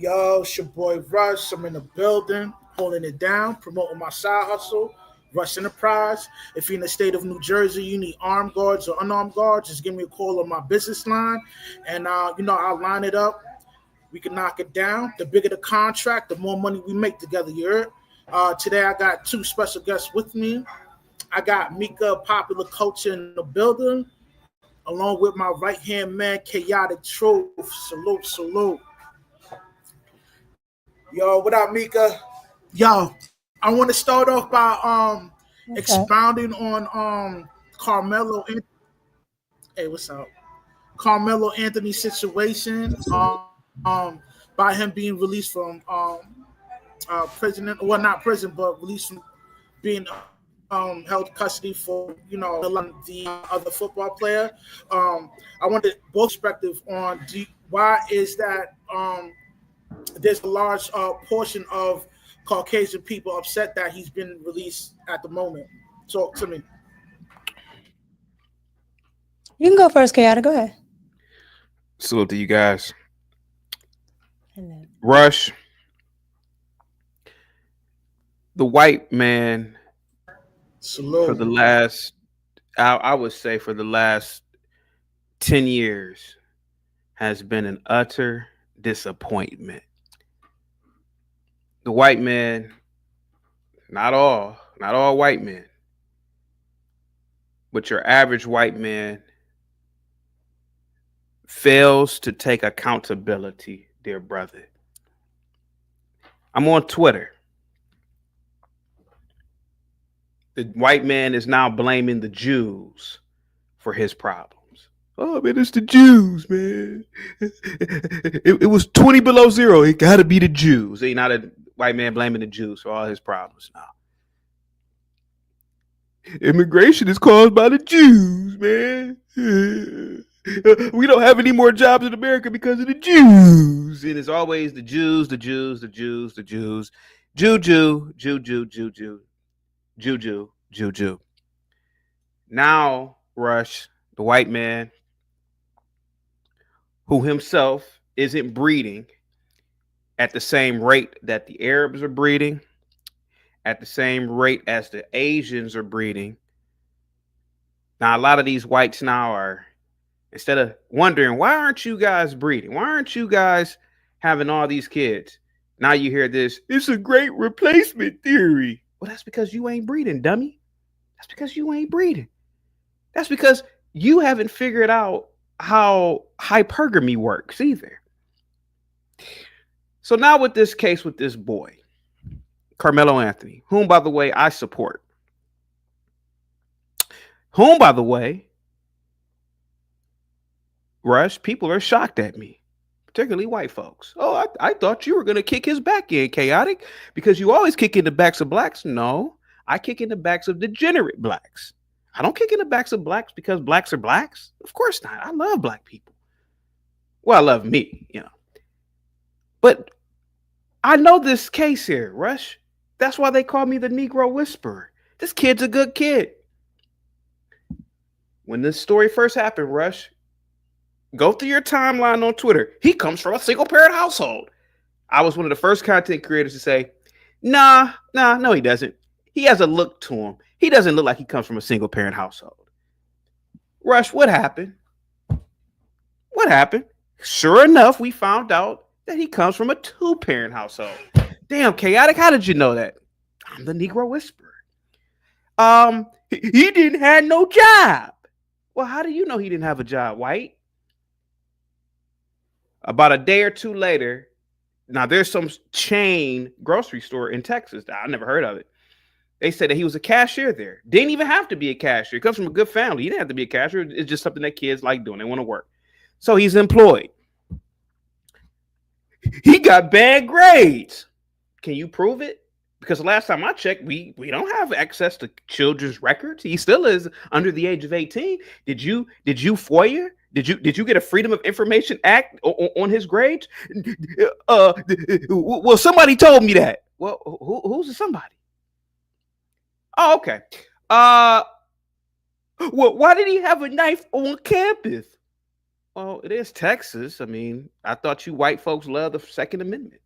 Yo, it's your boy Rush. I'm in the building, holding it down, promoting my side hustle, Rush Enterprise. If you're in the state of New Jersey, you need armed guards or unarmed guards, just give me a call on my business line, and I'll line it up. We can knock it down. The bigger the contract, the more money we make together. You heard? Today I got two special guests with me. I got Micca Popular Culture in the building, along with my right hand man, Chaotic Truth. Salute, salute. Yo, what up, Mika? Yo, I want to start off by What's up? expounding on Carmelo. Hey, what's up? Carmelo Anthony's situation. By him being released from prison. Well, not prison, but released from being held custody for the other football player. I wanted both perspective on why is that there's a large portion of Caucasian people upset that he's been released at the moment. Talk to me. You can go first, Kayada. Go ahead. Salute to you guys. Hello. Rush, the white man Salute. for the last, I would say for the last 10 years has been an utter disappointment. The white man, not all white men, but your average white man fails to take accountability, dear brother. I'm on Twitter. The white man is now blaming the Jews for his problems. Oh, man, it's the Jews, man. It was 20 below zero. It got to be the Jews. Ain't not a white man blaming the Jews for all his problems now. Immigration is caused by the Jews, man. We don't have any more jobs in America because of the Jews. And it's always the Jews, the Jews, the Jews, the Jews. Jew, Jew, Jew, Jew, Jew, Jew. Juju, Juju. Now, Rush, the white man, who himself isn't breeding at the same rate that the Arabs are breeding, at the same rate as the Asians are breeding. Now, a lot of these whites now are, instead of wondering, why aren't you guys breeding? Why aren't you guys having all these kids? Now you hear this, it's a great replacement theory. Well, that's because you ain't breeding, dummy. That's because you ain't breeding. That's because you haven't figured out how hypergamy works either. So now with this case with this boy, Carmelo Anthony, whom, by the way, I support. Whom, by the way, Rush, people are shocked at me, particularly white folks. Oh, I thought you were going to kick his back in, Chaotic, because you always kick in the backs of blacks. No, I kick in the backs of degenerate blacks. I don't kick in the backs of blacks because blacks are blacks. Of course not. I love black people. Well, I love me, But I know this case here, Rush. That's why they call me the Negro Whisperer. This kid's a good kid. When this story first happened, Rush, go through your timeline on Twitter. He comes from a single parent household. I was one of the first content creators to say, no, he doesn't. He has a look to him. He doesn't look like he comes from a single parent household. Rush, what happened? What happened? Sure enough, we found out that he comes from a 2-parent household. Damn, Chaotic, how did you know that? I'm the Negro Whisperer. He didn't have no job. Well, how do you know he didn't have a job, White? About a day or two later, now there's some chain grocery store in Texas that I never heard of it. They said that he was a cashier there. Didn't even have to be a cashier. He comes from a good family. He didn't have to be a cashier. It's just something that kids like doing. They want to work. So he's employed. He got bad grades. Can you prove it? Because the last time I checked, we don't have access to children's records. He still is under the age of 18. Did you FOIA? Did you get a Freedom of Information Act on his grades? Well, somebody told me that. Well, who's the somebody? Oh, okay. Well, why did he have a knife on campus? Well, it is Texas. I mean, I thought you white folks love the Second Amendment.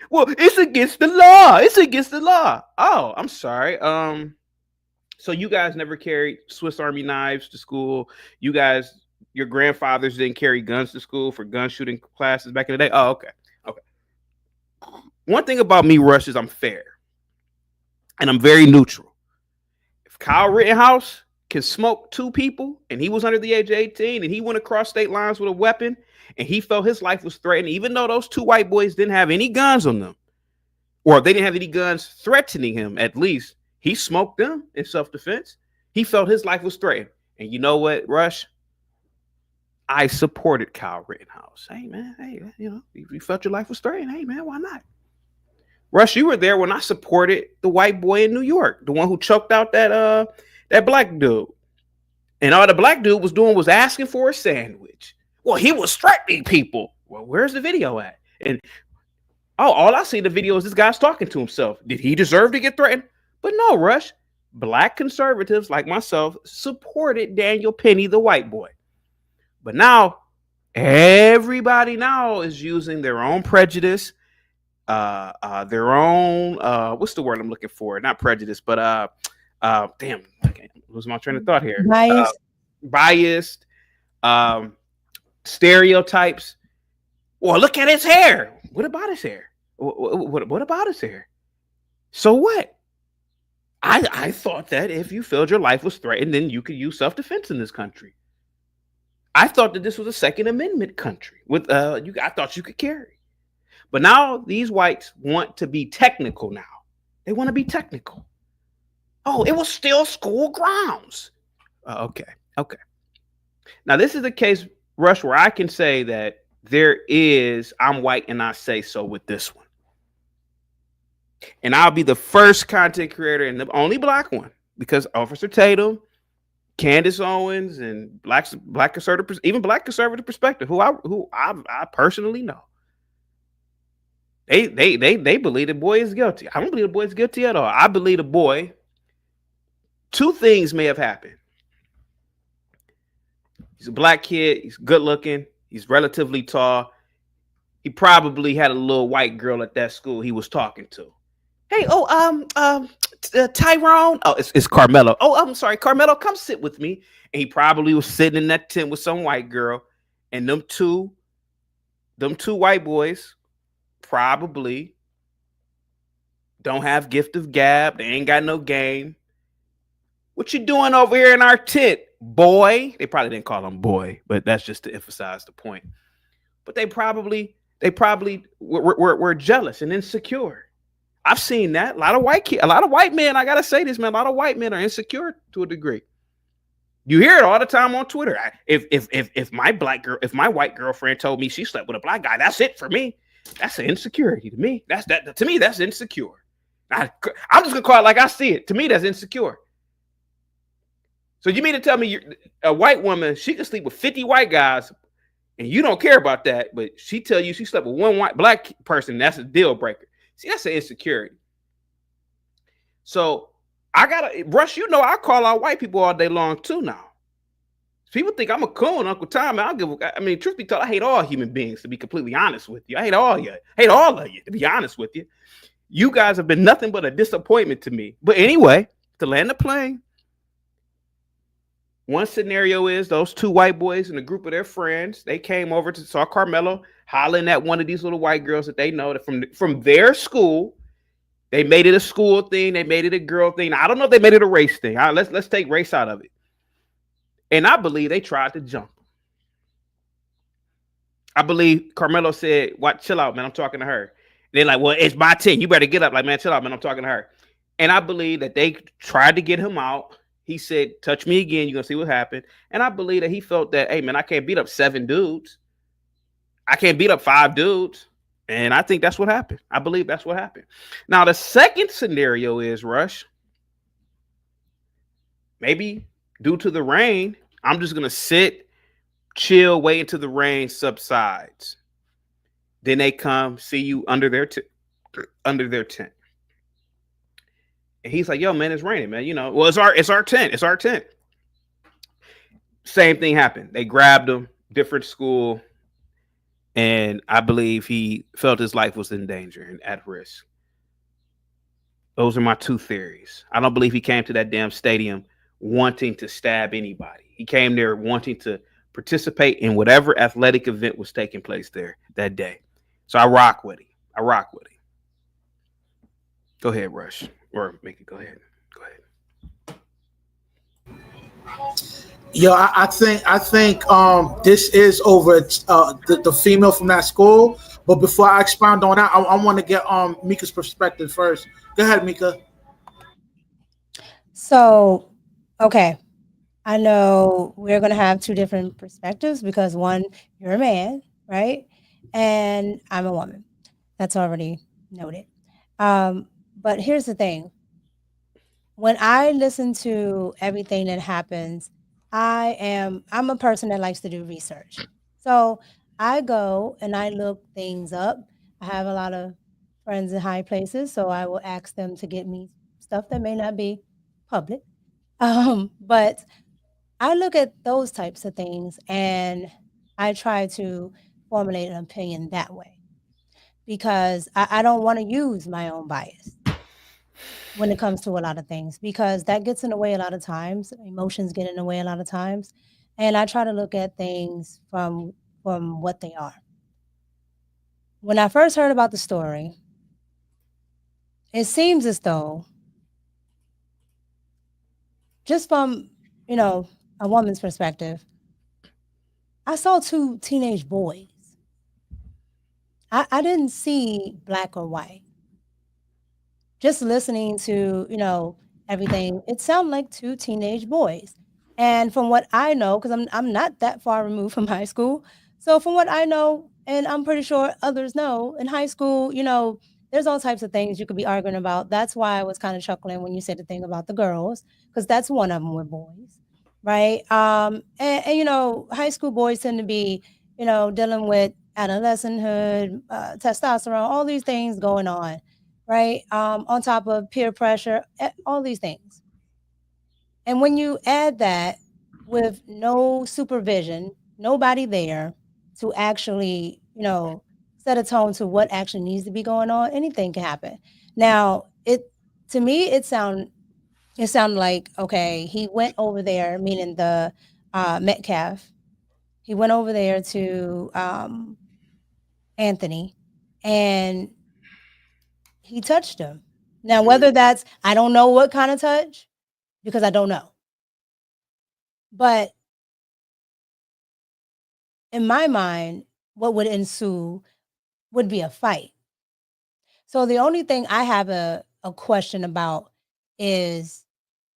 Well, it's against the law. It's against the law. Oh, I'm sorry. So you guys never carried Swiss Army knives to school. You guys, your grandfathers didn't carry guns to school for gun shooting classes back in the day. Oh, okay. Okay. One thing about me, Rush, is I'm fair. And I'm very neutral. If Kyle Rittenhouse can smoke two people and he was under the age of 18 and he went across state lines with a weapon and he felt his life was threatened, even though those two white boys didn't have any guns on them, or they didn't have any guns threatening him, at least he smoked them in self-defense. He felt his life was threatened. And you know what, Rush? I supported Kyle Rittenhouse. Hey, man, hey, you know, if you felt your life was threatened, hey, man, why not? Rush, you were there when I supported the white boy in New York, the one who choked out that black dude. And all the black dude was doing was asking for a sandwich. Well, he was threatening people. Well, where's the video at? And all I see in the video is this guy's talking to himself. Did he deserve to get threatened? But no, Rush. Black conservatives like myself supported Daniel Penny, the white boy. But now everybody now is using their own prejudice, their own what's the word I'm looking for? Not prejudice, but damn, I can't lose my train of thought here. Biased, stereotypes. Well, look at his hair. What about his hair? What about his hair? So what? I thought that if you felt your life was threatened, then you could use self-defense in this country. I thought that this was a Second Amendment country with I thought you could carry. But now these whites want to be technical now. They want to be technical. Oh, it was still school grounds. Okay. Now this is the case, Rush, where I can say that there is I'm white and I say so with this one. And I'll be the first content creator and the only black one, because Officer Tatum, Candace Owens, and black conservative, even Black Conservative Perspective, who I personally know, they believe the boy is guilty. I don't believe the boy is guilty at all. I believe the boy. Two things may have happened. He's a black kid. He's good looking. He's relatively tall. He probably had a little white girl at that school he was talking to. Hey, Tyrone. Oh, it's Carmelo. Oh, I'm sorry, Carmelo. Come sit with me. And he probably was sitting in that tent with some white girl, and them two white boys probably don't have gift of gab. They ain't got no game. What you doing over here in our tent, boy? They probably didn't call him boy, but that's just to emphasize the point. But they probably were jealous and insecure. I've seen that. A lot of white men, I gotta say this, man, a lot of white men are insecure to a degree. You hear it all the time on Twitter. If my white girlfriend told me she slept with a black guy, that's it for me. That's an insecurity to me. To me, that's insecure. I'm just gonna call it like I see it. To me, that's insecure. So you mean to tell me a white woman, she can sleep with 50 white guys and you don't care about that, but she tell you she slept with one white black person, that's a deal breaker. See, that's an insecurity. So Rush, you know, I call out white people all day long too now. People think I'm a coon, Uncle Tom. Truth be told, I hate all human beings, to be completely honest with you. I hate all of you. I hate all of you, to be honest with you. You guys have been nothing but a disappointment to me. But anyway, to land the plane, one scenario is those two white boys and a group of their friends, they came over to saw Carmelo hollering at one of these little white girls that they know that from their school. They made it a school thing. They made it a girl thing. I don't know if they made it a race thing. Let's take race out of it. And I believe they tried to jump. I believe Carmelo said, "What? Chill out, man. I'm talking to her." And they're like, "Well, it's my 10. You better get up." Like, man, chill out, man. I'm talking to her. And I believe that they tried to get him out. He said, "Touch me again. You're going to see what happened." And I believe that he felt that, hey, man, I can't beat up 7 dudes. I can't beat up 5 dudes. And I think that's what happened. I believe that's what happened. Now, the second scenario is, Rush, maybe due to the rain, I'm just going to sit, chill, wait until the rain subsides. Then they come see you under their tent. And he's like, "Yo, man, it's raining, man. You know, well, it's our tent. It's our tent." Same thing happened. They grabbed him, different school, and I believe he felt his life was in danger and at risk. Those are my two theories. I don't believe he came to that damn stadium wanting to stab anybody. He came there wanting to participate in whatever athletic event was taking place there that day. So I rock with him. I rock with him. Go ahead, Rush. Or make it go ahead. Go ahead. Yo, I think this is over the female from that school. But before I expound on that, I want to get Mika's perspective first. Go ahead, Mika. So, okay, I know we're going to have two different perspectives because one, you're a man, right? And I'm a woman. That's already noted. But here's the thing. When I listen to everything that happens, I'm a person that likes to do research. So I go and I look things up. I have a lot of friends in high places, so I will ask them to get me stuff that may not be public. But I look at those types of things and I try to formulate an opinion that way because I don't want to use my own bias when it comes to a lot of things because that gets in the way a lot of times. Emotions get in the way a lot of times. And I try to look at things from what they are. When I first heard about the story, it seems as though just from, you know, a woman's perspective, I saw two teenage boys. I didn't see black or white. Just listening to, everything, it sounded like two teenage boys. And from what I know, because I'm not that far removed from high school. So from what I know, and I'm pretty sure others know, in high school, there's all types of things you could be arguing about. That's why I was kind of chuckling when you said the thing about the girls, because that's one of them with boys, right? And high school boys tend to be, dealing with adolescenthood, testosterone, all these things going on, right? On top of peer pressure, all these things. And when you add that with no supervision, nobody there to actually, set a tone to what actually needs to be going on, anything can happen. Now, to me, it sounded like, okay, he went over there, meaning the Metcalf. He went over there to Anthony, and he touched him. Now, whether that's, I don't know what kind of touch, because I don't know. But in my mind, what would ensue would be a fight. So the only thing I have a question about is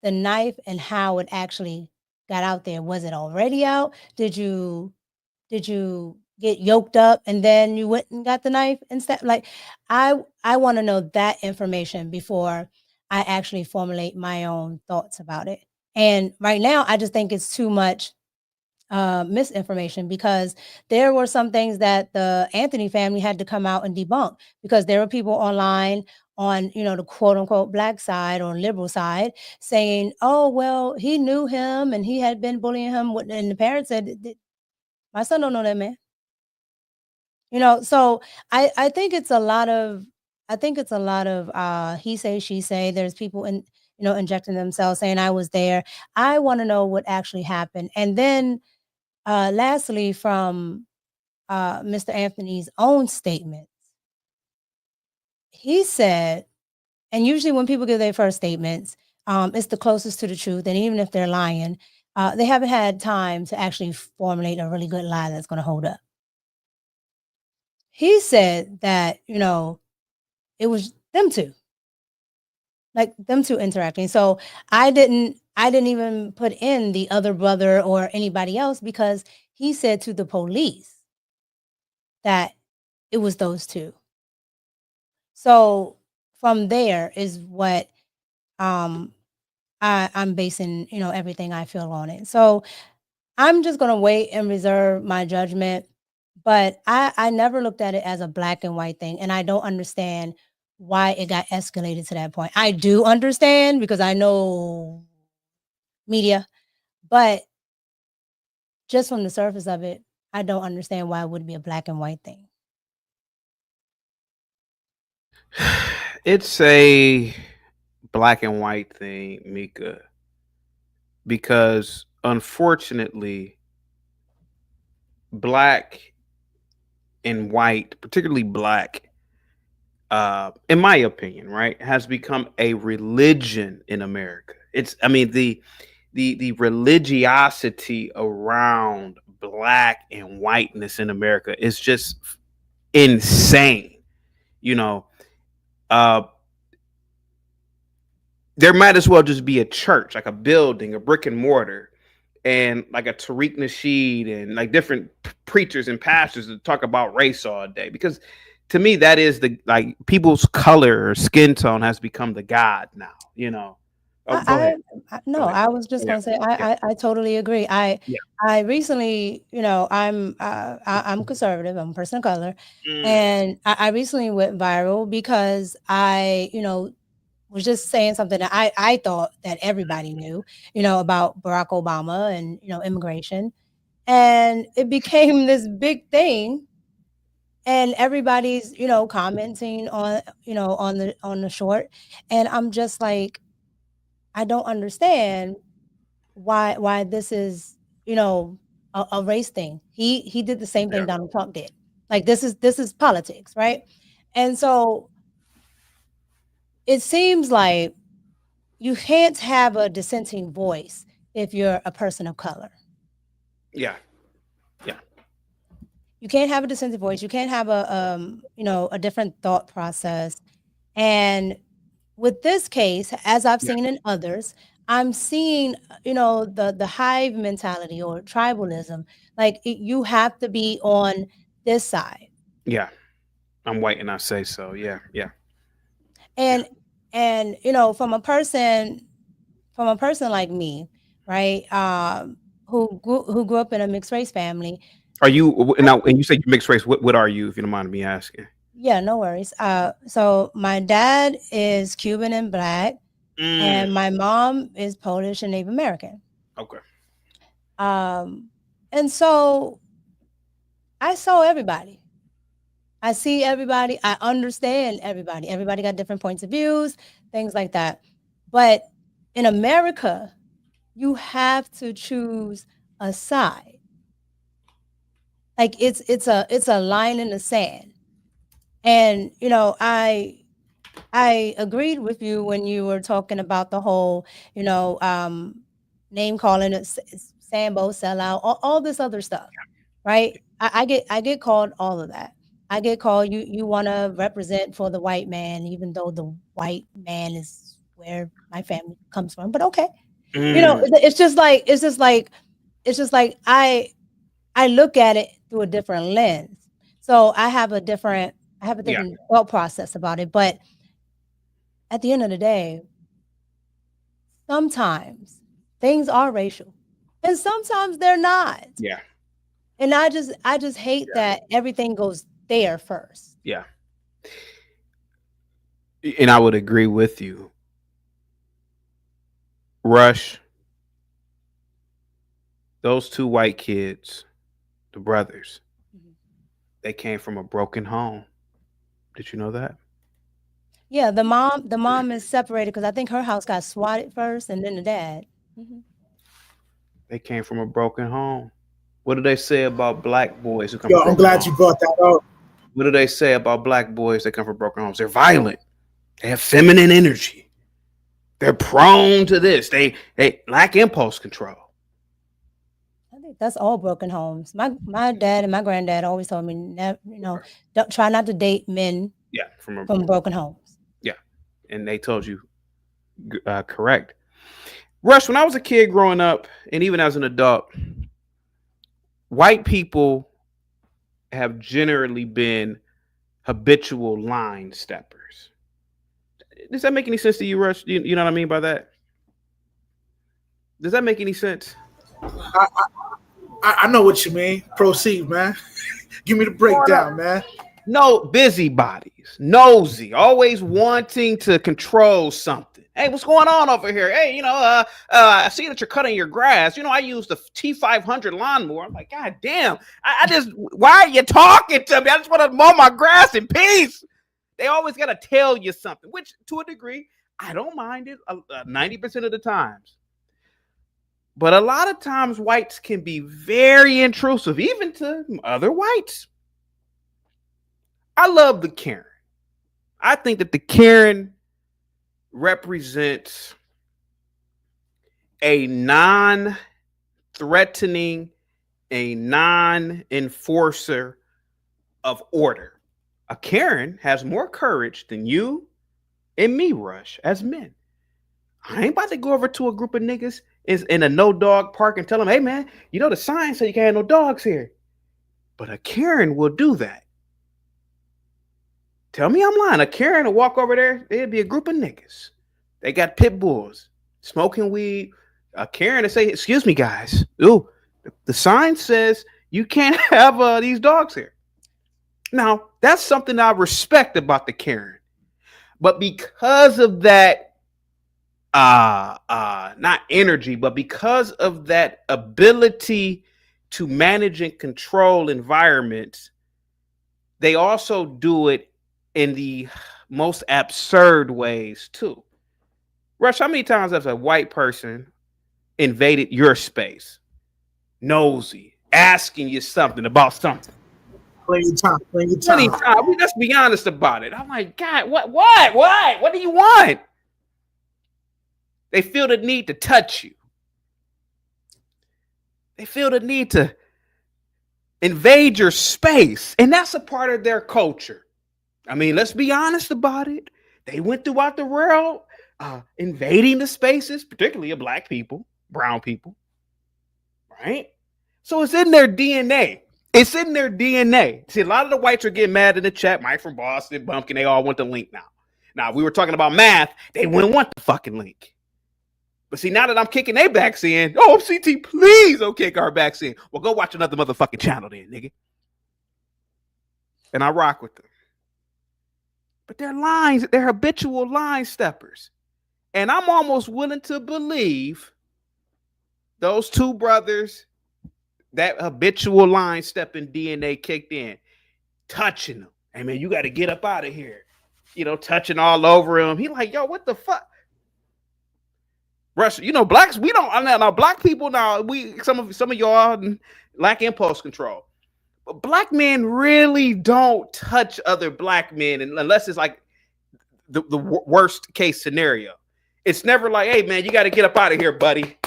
the knife and how it actually got out there. Was it already out? Did you get yoked up and then you went and got the knife instead? Like, I want to know that information before I actually formulate my own thoughts about it. And right now, I just think it's too much misinformation because there were some things that the Anthony family had to come out and debunk because there were people online on, the quote unquote black side or liberal side saying, oh, well, he knew him and he had been bullying him. And the parents said, my son don't know that man. So I think it's a lot of he say, she say. There's people injecting themselves saying I was there. I want to know what actually happened. And then lastly, from Mr. Anthony's own statements, he said, and usually when people give their first statements, it's the closest to the truth. And even if they're lying, they haven't had time to actually formulate a really good lie that's going to hold up. He said that, it was them two, like them two interacting. So I didn't even put in the other brother or anybody else because he said to the police that it was those two. So from there is what I'm basing, everything I feel on it. So I'm just gonna wait and reserve my judgment. But I never looked at it as a black and white thing, and I don't understand why it got escalated to that point. I do understand because I know media, but just from the surface of it, I don't understand why it would be a black and white thing. It's a black and white thing, Micca, because unfortunately, black and white, particularly black, in my opinion, right, has become a religion in America. I mean, the religiosity around black and whiteness in America is just insane. You know, uh, there might as well just be a church, like a building, a brick and mortar, and like a Tariq Nasheed and like different preachers and pastors that talk about race all day. Because to me, that is the like people's color or skin tone has become the god now. You know. Oh, go ahead. No, Go ahead. I was just Yeah. gonna say Yeah. I totally agree. Yeah. I recently, I'm conservative. I'm a person of color, Mm, and I recently went viral because I was just saying something that I thought that everybody knew, about Barack Obama and immigration, and it became this big thing, and everybody's commenting on on the short, and I'm just like, I don't understand why this is a race thing. He did the same thing yeah. Donald Trump did. Like this is politics, right? And so it seems like you can't have a dissenting voice if you're a person of color. Yeah. Yeah. You can't have a dissenting voice. You can't have a different thought process. And with this case, as I've Yeah. seen in others, I'm seeing, the hive mentality or tribalism. Like you have to be on this side, Yeah. I'm white and I say so. Yeah. Yeah. Yeah. and from a person like me, right? Who grew up in a mixed race family. Are you now? And you say you mixed race. What are you, if you don't mind me asking? Yeah, no worries. So my dad is Cuban and black, Mm, and my mom is Polish and Native American. okay. Um, and so I saw everybody. I see everybody. I understand everybody. Everybody got different points of views, things like that. But in America, you have to choose a side. Like it's a line in the sand. And I agreed with you when you were talking about the whole, name calling it Sambo sellout, all this other stuff, right? I get called all of that. I get called you want to represent for the white man, even though the white man is where my family comes from. But okay, Mm, it's just like I look at it through a different lens. So I have a yeah. different thought process about it. But at the end of the day, sometimes things are racial and sometimes they're not. Yeah. And I just hate Yeah. that everything goes there first. Yeah. And I would agree with you. Rush, those two white kids, the brothers, Mhm. they came from a broken home. Did you know that? Yeah, the mom is separated because I think her house got swatted first and then the dad. Mhm. They came from a broken home. What do they say about black boys who come Yo, from I'm broken glad you homes? brought that up. What do they say about black boys that come from broken homes? They're violent. They have feminine energy. They're prone to this. They lack impulse control. I think that's all broken homes. My dad and my granddad always told me, never, don't try not to date men Yeah, from a from broken homes. yeah, and they told you correct. Rush, when I was a kid growing up, and even as an adult, white people have generally been habitual line steppers. Does that make any sense to you, Rush? You know what I mean by that? Does that make any sense? I, I know what you mean. Proceed, man. Give me the Growing up, breakdown, man. no busybodies, nosy, always wanting to control something. Hey, what's going on over here? Hey, I see that you're cutting your grass. I use the T500 lawnmower. I'm like, God damn. I just, why are you talking to me? I just want to mow my grass in peace. They always got to tell you something, which to a degree, I don't mind it 90% of the times. But a lot of times whites can be very intrusive, even to other whites. I love the Karen. I think that the Karen represents a non-threatening, a non-enforcer of order. A Karen has more courage than you and me, Rush, as men. I ain't about to go over to a group of niggas in a no-dog park and tell them, hey, man, the sign said you can't have no dogs here. But a Karen will do that. Tell me I'm lying. A Karen will walk over there. It'd be a group of niggas. They got pit bulls, smoking weed. A Karen to say, excuse me, guys. Ooh, the sign says you can't have these dogs here. Now, that's something I respect about the Karen. But because of that, not energy, but because of that ability to manage and control environments, they also do it in the most absurd ways too. Rush, how many times has a white person invaded your space? Nosy, asking you something about something. Plenty of time. Let's be honest about it. I'm like, God, what? What do you want? They feel the need to touch you. They feel the need to invade your space. And that's a part of their culture. I mean, let's be honest about it. They went throughout the world invading the spaces, particularly of black people, brown people, right? So it's in their DNA. It's in their DNA. See, a lot of the whites are getting mad in the chat. Mike from Boston, Bumpkin, they all want the link now. Now, we were talking about math. They wouldn't want the fucking link. But see, now that I'm kicking their backs in, CT, please don't kick our backs in. Well, go watch another motherfucking channel then, nigga. And I rock with them. But they're habitual line steppers. And I'm almost willing to believe those two brothers, that habitual line stepping DNA kicked in, touching them. Hey, man, you got to get up out of here. Touching all over him. He like, yo, what the fuck? Rush, blacks, we don't, now black people, now, some of y'all lack impulse control. But black men really don't touch other black men unless it's like the worst case scenario. It's never like, hey, man, you got to get up out of here, buddy.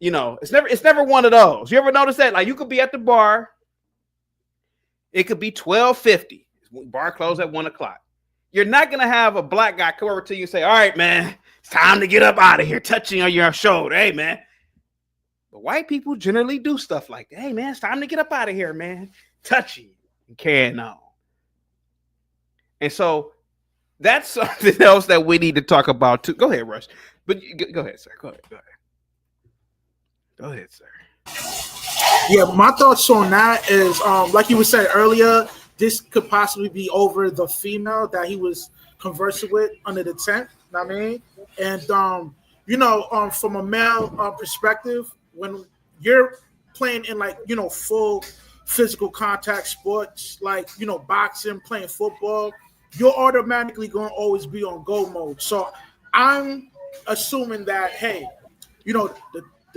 It's never one of those. You ever notice that? Like, you could be at the bar. It could be 12:50. Bar closed at 1 o'clock. You're not going to have a black guy come over to you and say, all right, man, it's time to get up out of here, touching on your shoulder. Hey, man. But white people generally do stuff like that. Hey, man, it's time to get up out of here, man. Touching and carrying on. And so that's something else that we need to talk about, too. Go ahead, Rush. But go ahead, sir. Go ahead, sir. Yeah, my thoughts on that is, like you were saying earlier, this could possibly be over the female that he was conversing with under the tent. You know what I mean? And, from a male perspective, when you're playing in full physical contact sports, like, boxing, playing football, you're automatically going to always be on go mode. So I'm assuming that, hey, the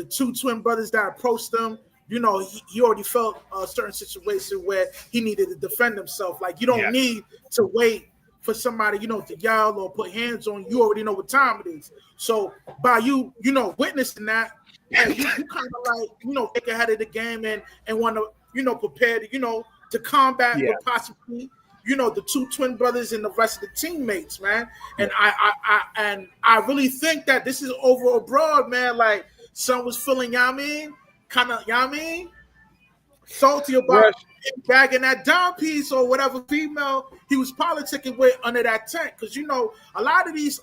two twin brothers that approached them, he already felt a certain situation where he needed to defend himself. Like, you don't need to wait for somebody, to yell or put hands on you. You already know what time it is. So by you, witnessing that, you kind of like, think ahead of the game and want to, prepare to, to combat what possibly, the two twin brothers and the rest of the teammates, man. And I really think that this is over abroad, man. Like, son was feeling, kind of, salty about bagging that down piece or whatever female he was politicking with under that tent. Because, a lot of these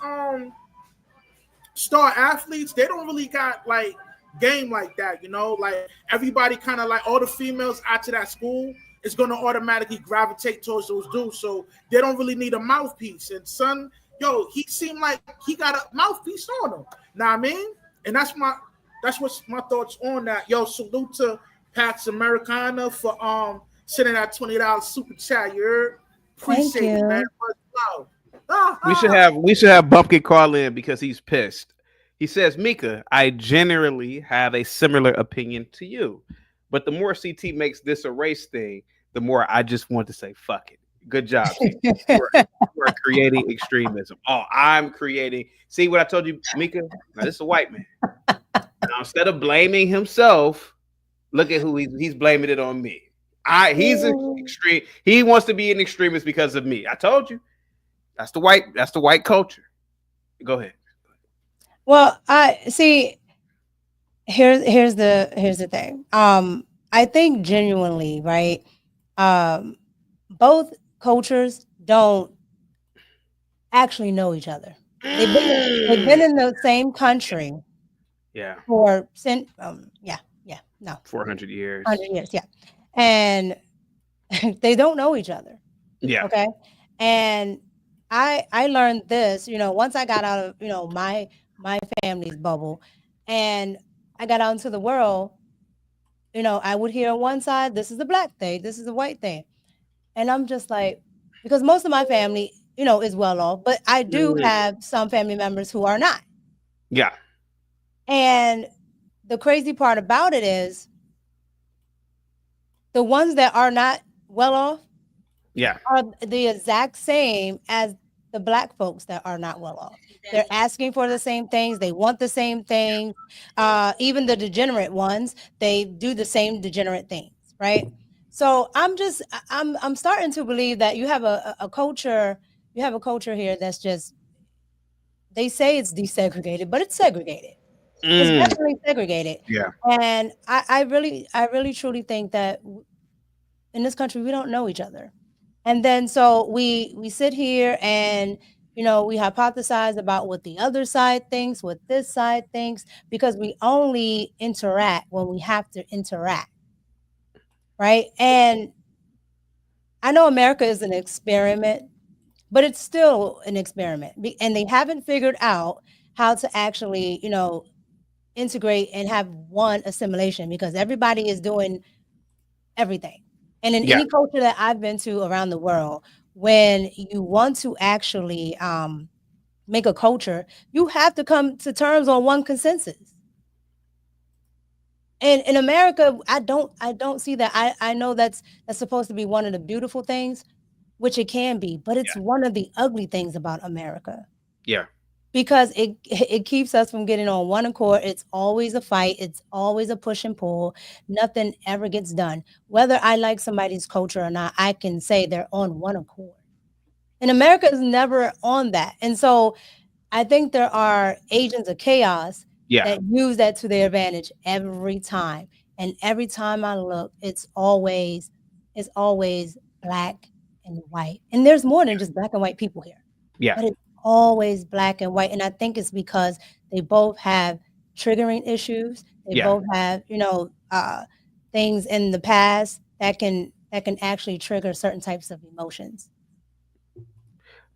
star athletes, they don't really got, like, game like that, Like, everybody kind of, like, all the females after that school is going to automatically gravitate towards those dudes. So they don't really need a mouthpiece. And son yo, he seemed like he got a mouthpiece on him. Know what I mean? And that's what's my thoughts on that. Yo, salute to Pax Americana for sending that $20 super chat. You heard? Thank Appreciate it, man. you. Much We should have Bumpkin call in because he's pissed. He says, Micca, I generally have a similar opinion to you. But the more CT makes this a race thing, the more I just want to say, fuck it. Good job, CT. You are creating extremism. Oh, I'm creating. See what I told you, Micca? Now, this is a white man. Now, instead of blaming himself, look at who he's blaming it on me. He's an extreme. He wants to be an extremist because of me. I told you. That's the white culture. Go ahead. Well, I see. Here's the thing. I think genuinely, right? Um, both cultures don't actually know each other. They've been in the same country Yeah, for no 400 years. 100 years, yeah, and they don't know each other. Yeah. Okay, and I learned this, once I got out of my family's bubble, and I got out into the world. I would hear on one side, this is the black thing, this is the white thing. And I'm just like, because most of my family, is well off, but I do have some family members who are not. Yeah. And the crazy part about it is the ones that are not well off Yeah. are the exact same as the black folks that are not well off. They're asking for the same things. They want the same things. Even the degenerate ones, they do the same degenerate things, right? So I'm starting to believe that you have a culture. You have a culture here that's just, they say it's desegregated, but it's segregated. It's definitely segregated. Yeah. And I really truly think that in this country we don't know each other. And then so we sit here and we hypothesize about what the other side thinks, what this side thinks, because we only interact when we have to interact, right? And I know America is an experiment, but it's still an experiment, and they haven't figured out how to actually integrate and have one assimilation, because everybody is doing everything. And in Yeah. any culture that I've been to around the world, when you want to actually make a culture, you have to come to terms on one consensus. And in America, I don't see that. I know that's supposed to be one of the beautiful things, which it can be, but it's one of the ugly things about America. Yeah. Because it keeps us from getting on one accord. It's always a fight. It's always a push and pull. Nothing ever gets done. Whether I like somebody's culture or not, I can say they're on one accord. And America is never on that. And so I think there are agents of chaos Yeah. that use that to their advantage every time. And every time I look, it's always black and white. And there's more than just black and white people here. Yeah. But it's always black and white. And I think it's because they both have triggering issues. They Yeah. both have, things in the past that can actually trigger certain types of emotions.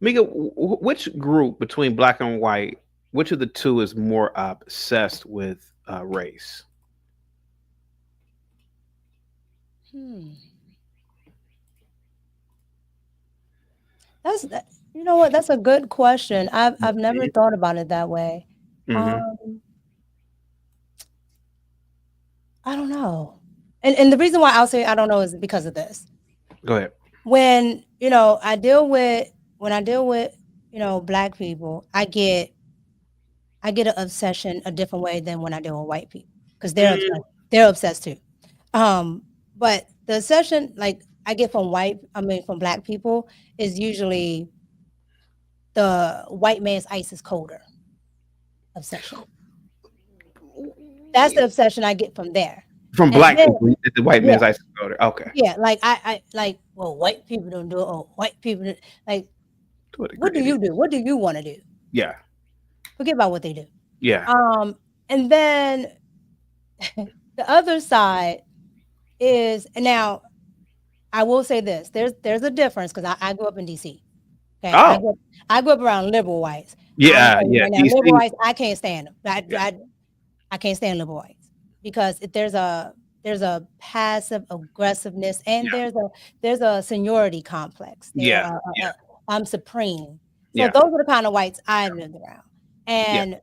Mika, which group between black and white, which of the two is more obsessed with race? That's you know what? That's a good question. I've never thought about it that way. Mhm. I don't know. And the reason why I'll say I don't know is because of this. Go ahead. When, I deal with black people, I get an obsession a different way than when I deal with white people, because they're obsessed too. But the obsession like I get from black people is usually the white man's ice is colder obsession. That's the obsession I get from there. From And black then, people, the white yeah, man's ice colder. Okay. yeah, like I like, well, white people don't do it. Oh, white people like, To a degree, what do it you is. do? What do you want to do? Yeah. Forget about what they do. Yeah. And then the other side is, and now I will say this: there's a difference, because I grew up in DC. Okay, Oh, I grew up around liberal whites. I'm yeah, telling you yeah. right now, liberal DC. whites, I can't stand them. Yeah, I can't stand liberal whites because there's a passive aggressiveness and yeah, there's a seniority complex. yeah, yeah, I'm supreme. So yeah, those are the kind of whites I lived around, yeah. and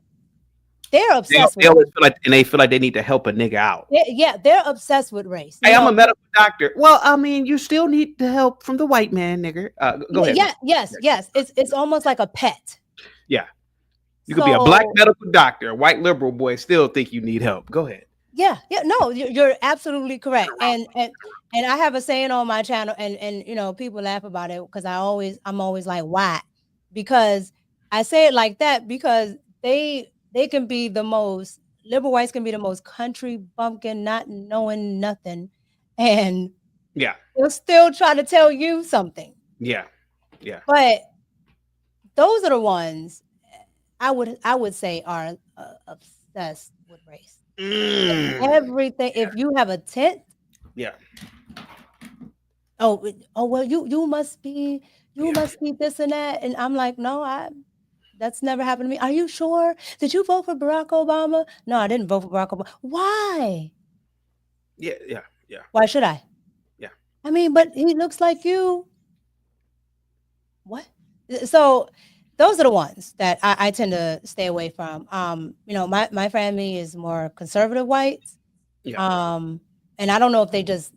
they're They, obsessed with they always race. feel like, and they feel like they need to help a nigga out. Yeah, they're obsessed with race. Hey, I'm a medical doctor. Well, I mean, you still need the help from the white man, nigga. Go ahead. Yeah, yes. It's almost like a pet. Yeah, you could be a black So medical doctor, a white liberal boy, still think you need help. Go ahead. yeah, no, you're absolutely correct. And I have a saying on my channel, and people laugh about it because I'm always like, why? Because I say it like that because they can be the most liberal whites can be the most country bumpkin, not knowing nothing, and Yeah, they'll still try to tell you something. yeah, yeah. But those are the ones I would say are obsessed with race. Everything. Yeah, If you have a tent, yeah, oh well, you must be yeah. this and that, and I'm like, no, that's never happened to me. Are you sure? Did you vote for Barack Obama? No, I didn't vote for Barack Obama. Why? Yeah, yeah, yeah, Why should I? yeah. I mean, but he looks like you. What? So those are the ones that I tend to stay away from. My family is more conservative whites. Yeah. And I don't know if they just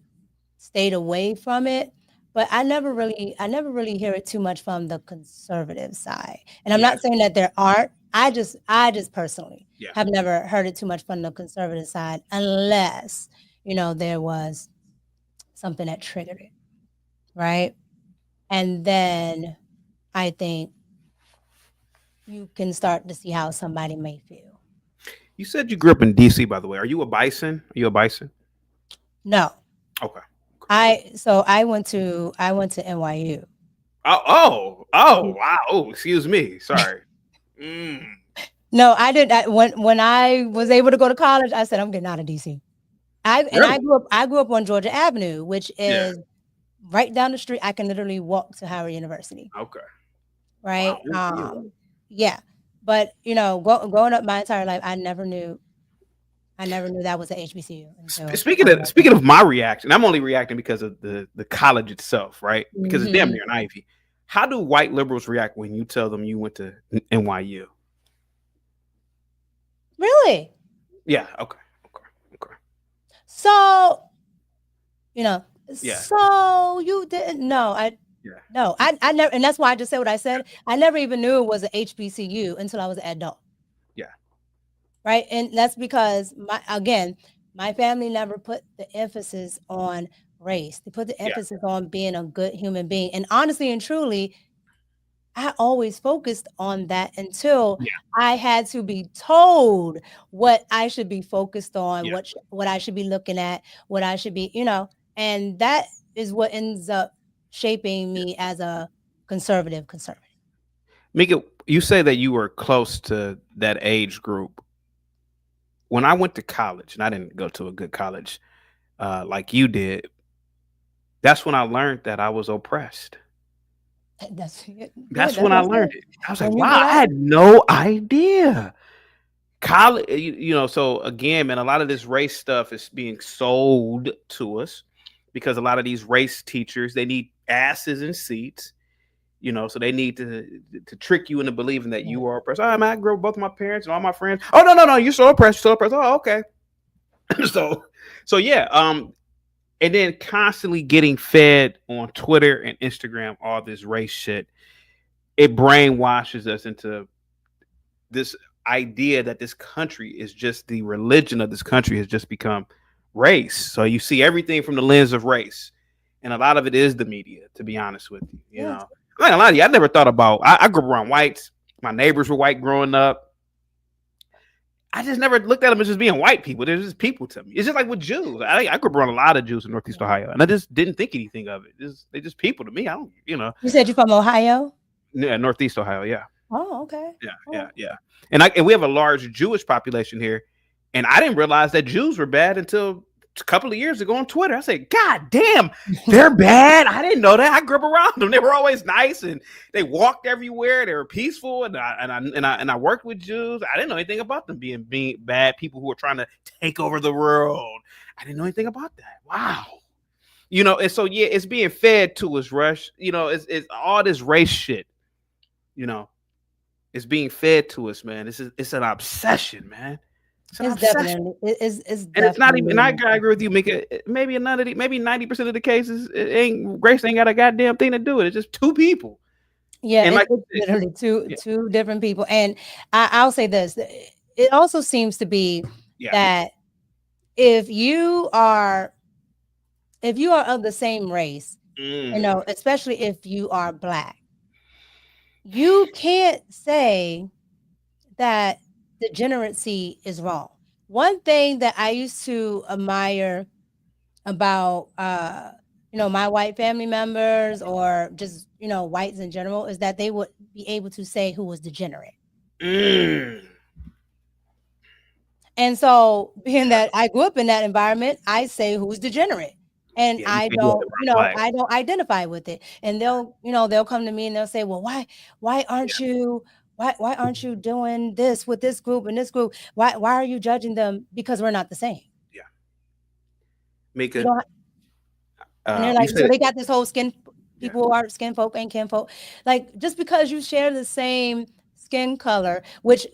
stayed away from it, but I never really hear it too much from the conservative side. And I'm Yeah. not saying that there aren't. I just personally Yeah. have never heard it too much from the conservative side unless, there was something that triggered it. Right? And then I think you can start to see how somebody may feel. You said you grew up in DC, by the way. Are you a bison? Are you a bison? No. Okay. I went to NYU. Oh, wow. Oh, excuse me. Sorry. No, I did that when I was able to go to college. I said I'm getting out of DC. Really? I grew up on Georgia Avenue, which Yeah. is right down the street. I can literally walk to Howard University. Okay. Right. Wow. Yeah. But growing up my entire life, I never knew that was an HBCU until Speaking of my reaction, I'm only reacting because of the college itself, right? Because it's damn Mhm. near an Ivy. How do white liberals react when you tell them you went to NYU? Really? Yeah. Okay. So, Yeah. so you didn't know. Yeah. No, I never, and that's why I just said what I said. I never even knew it was an HBCU until I was an adult. Yeah. Right. And that's because my family never put the emphasis on race. They put the emphasis on being a good human being. And honestly and truly, I always focused on that until I had to be told what I should be focused on, what I should be looking at, what I should be, and that is what ends up shaping me as a conservative. Micca, you say that you were close to that age group. When I went to college, and I didn't go to a good college like you did, that's when I learned that I was oppressed. That's it. That's when I learned it. I was like, When you wow, get I out- had no idea. College, so again, man, a lot of this race stuff is being sold to us because a lot of these race teachers, they need asses and seats, so they need to trick you into believing that you are oppressed. Oh, man, I grew up with both my parents and all my friends. Oh, no, you're so oppressed, Oh, okay. so yeah, and then constantly getting fed on Twitter and Instagram all this race shit, it brainwashes us into this idea that this country is just the religion of this country has just become race. So you see everything from the lens of race, and a lot of it is the media. To be honest with you, I'm not gonna lie to you. I never thought about. I grew up around whites. My neighbors were white growing up. I just never looked at them as just being white people. They're just people to me. It's just like with Jews. I grew up around a lot of Jews in Northeast Ohio, and I just didn't think anything of it. They're just people to me. I don't, You said you're from Ohio? Yeah, Northeast Ohio. Yeah. Oh, okay. Yeah. And we have a large Jewish population here, and I didn't realize that Jews were bad until a couple of years ago on Twitter. I said, God damn, they're bad. I didn't know that. I grew up around them. They were always nice and they walked everywhere. They were peaceful, and I worked with Jews. I didn't know anything about them being bad people who were trying to take over the world. I didn't know anything about that. Wow. And so yeah, it's being fed to us, Rush. It's all this race shit. It's being fed to us, man. It's an obsession, man. It's definitely it's and it's not even. I agree with you, Micca. Maybe 90% of the cases, race ain't got a goddamn thing to do with it. It's just two people. Yeah, and like literally two different people. And I'll say this: it also seems to be that if you are of the same race, especially if you are Black, you can't say that degeneracy is wrong. One thing that I used to admire about my white family members, or just whites in general, is that they would be able to say who was degenerate. And so, being that I grew up in that environment, I say who's degenerate. And I don't identify with it. And they'll come to me and they'll say, well, why aren't you doing this with this group and this group? Why are you judging them? Because we're not the same. Yeah. Micca. And they're like, so they got this whole people who are skin folk and kin folk. Like, just because you share the same skin color, which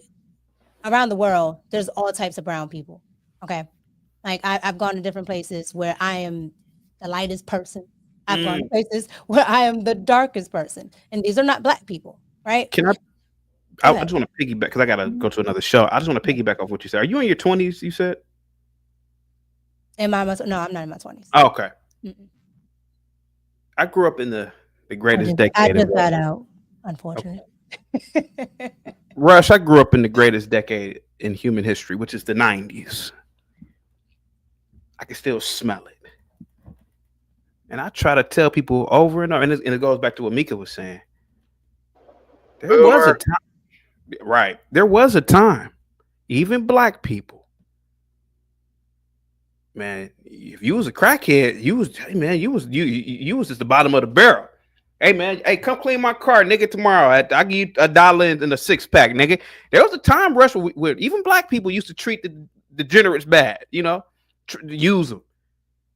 around the world, there's all types of brown people. Okay. Like I've gone to different places where I am the lightest person. I've gone to places where I am the darkest person. And these are not Black people, right? Can I just want to piggyback, because I got to go to another show. I just want to piggyback off what you said. Are you in your 20s, you said? No, I'm not in my 20s. Oh, okay. Mm-mm. I grew up in the greatest decade. I just got out, unfortunately. Okay. Rush, I grew up in the greatest decade in human history, which is the 90s. I can still smell it. And I try to tell people over and over, and it goes back to what Micca was saying. There was a time, right? There was a time, even Black people, man. If you was a crackhead, you was just the bottom of the barrel. Hey man, come clean my car, nigga, tomorrow. I'll give you $1 in a 6-pack, nigga. There was a time, Rush, where even Black people used to treat the degenerates bad, use them.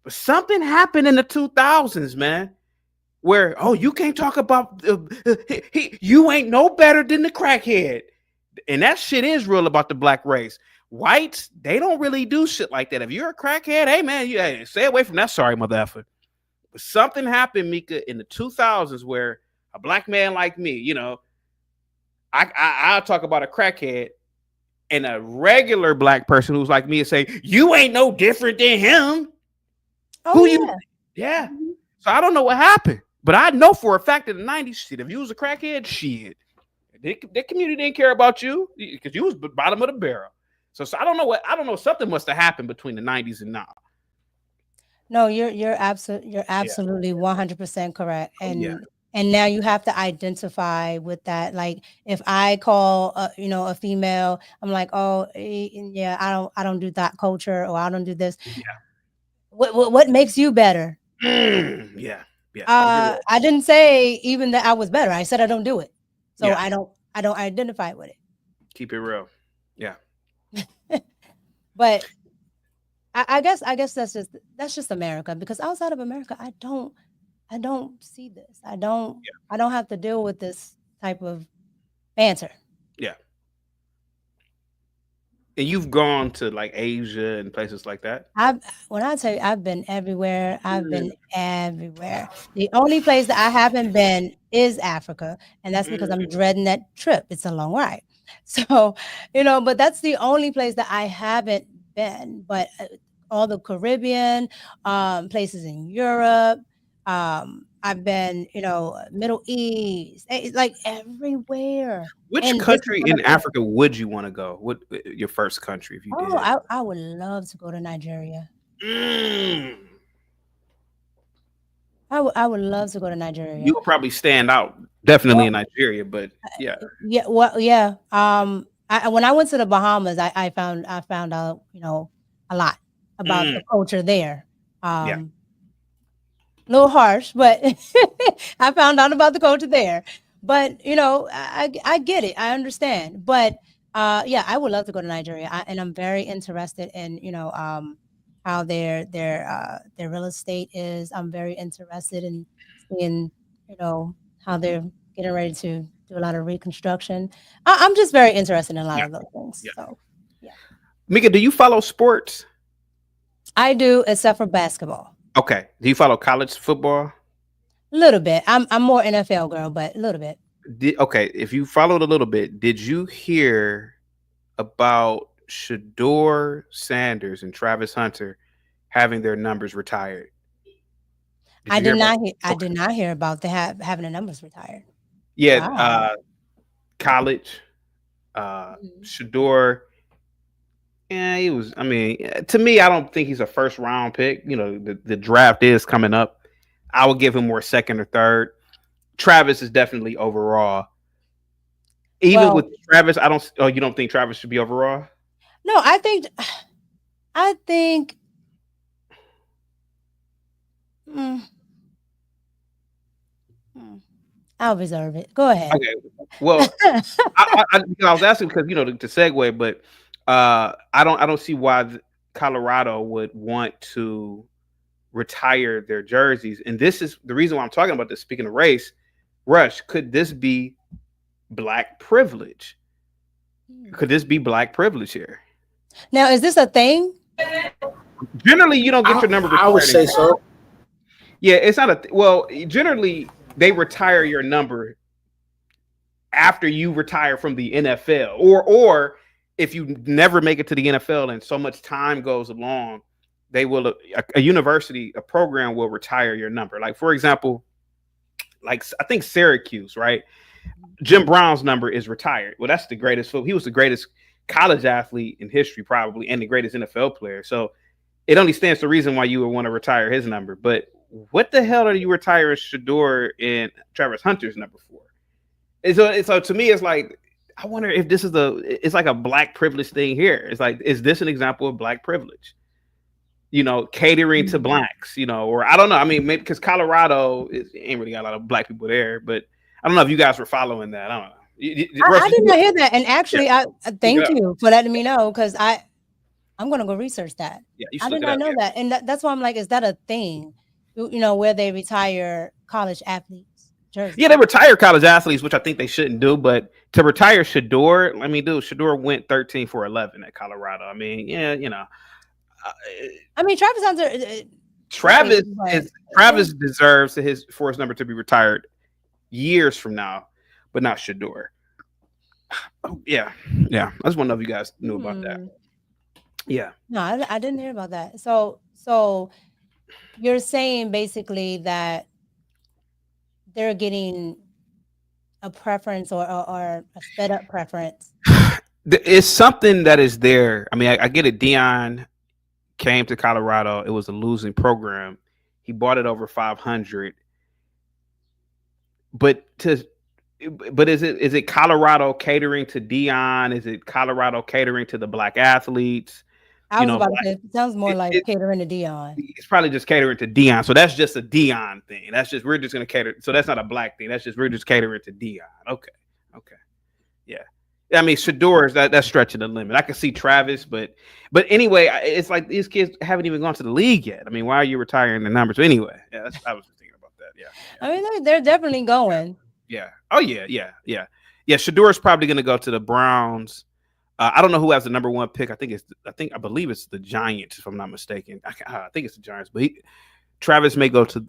But something happened in the 2000s, man, where, you can't talk about, you ain't no better than the crackhead. And that shit is real about the Black race. Whites, they don't really do shit like that. If you're a crackhead, hey man, stay away from that sorry mother effer. But something happened, Micca, in the 2000s where a Black man like me, I'll talk about a crackhead, and a regular Black person who's like me and say, you ain't no different than him. Yeah. So I don't know what happened, but I know for a fact in the 90s, shit, if you was a crackhead, shit, the community didn't care about you because you was bottom of the barrel. So I don't know. Something must have happened between the 90s and now. No, you're absolutely 100% correct. And now you have to identify with that. Like if I call a female, I'm like, oh yeah, I don't do that culture, or I don't do this. Yeah. What makes you better? Yeah. I didn't say even that I was better. I said I don't do it. So I don't identify with it. Keep it real. Yeah. But I guess that's just America, because outside of America, I don't see this. I don't have to deal with this type of banter. Yeah. And you've gone to like Asia and places like that? When I tell you I've been everywhere, I've been everywhere. The only place that I haven't been is Africa, and that's because I'm dreading that trip. It's a long ride. So, but that's the only place that I haven't been. But all the Caribbean, places in Europe, I've been, Middle East, like everywhere. Which country in Africa would you want to go? What your first country if you did? I would love to go to Nigeria. I would love to go to Nigeria. You would probably stand out definitely in Nigeria, but yeah. Yeah, well, yeah. When I went to the Bahamas, I found out, a lot. about the culture there. Yeah. A little harsh, but I found out about the culture there. But I get it. I understand. But yeah, I would love to go to Nigeria, and I'm very interested in how their real estate is. I'm very interested in seeing how they're getting ready to do a lot of reconstruction. I'm just very interested in a lot Yeah. of those things. Yeah. So yeah, Micca, do you follow sports? I do, except for basketball. Okay. Do you follow college football? A little bit. I'm more NFL girl, but a little bit. Okay, if you followed a little bit, did you hear about Shador Sanders and Travis Hunter having their numbers retired? Did I you hear did about? not hear. I Okay. did not hear about having the numbers retired. Yeah, Wow. college, Mhm. Shador. Yeah, he was. I mean, to me, I don't think he's a first round pick. The draft is coming up. I would give him more second or third. Travis is definitely overall. Even with Well, Travis, I don't. Oh, you don't think Travis should be overall? no, I think, mm, mm, I'll reserve it. Go ahead. Okay. Well, I was asking because to segue, but I don't see why Colorado would want to retire their jerseys, and this is the reason why I'm talking about this. Speaking of race, Rush, could this be black privilege? Could this be black privilege here? Now, is this a thing? Generally, you don't get your number I would retired. say so. Yeah, it's not well. Generally, they retire your number after you retire from the NFL, or if you never make it to the NFL and so much time goes along, they will a university, a program will retire your number. Like for example, like I think Syracuse, right? Jim Brown's number is retired. Well, that's the greatest. He was the greatest college athlete in history, probably, and the greatest NFL player. So it only stands to reason why you would want to retire his number. But what the hell are you retiring Shador and Travis Hunter's number for? So to me, it's like I wonder if this is it's like a black privilege thing here. It's like, is this an example of black privilege? Catering to blacks, or I don't know. I mean, maybe because Colorado ain't really got a lot of black people there, but I don't know if you guys were following that. I don't know. I did not hear that, and actually, Yeah, I thank you for letting me know because I'm gonna go research that. yeah, you I should did look it not up. know Yeah. that, and that's why I'm like, is that a thing? Where they retire college athletes jerseys. Yeah, they retire college athletes, which I think they shouldn't do. But to retire Shador, Shador went 13 for 11 at Colorado. I mean, yeah, I mean, Travis Hunter. Travis deserves for his number to be retired years from now, but not Shador. Oh, yeah. I just want to know if you guys knew about that. Yeah. No, I didn't hear about that. So you're saying basically that they're getting a preference or a sped up preference. It's something that is there. I mean, I get it. Dion came to Colorado. It was a losing program. He bought it over 500. But is it Colorado catering to Dion? Is it Colorado catering to the black athletes? I was about to say, it sounds more like catering to Dion. It's probably just catering to Dion. So that's just a Dion thing. We're just going to cater. So that's not a black thing. We're just catering to Dion. Okay. Yeah. I mean, Shador that's stretching the limit. I can see Travis, but anyway, it's like these kids haven't even gone to the league yet. I mean, why are you retiring the numbers? So anyway, yeah, I was just thinking about that. Yeah. I mean, they're definitely going. Yeah. Oh yeah. Shador is probably going to go to the Browns. I don't know who has the number one pick. I believe it's the Giants, if I'm not mistaken. I think it's the Giants, but Travis may go to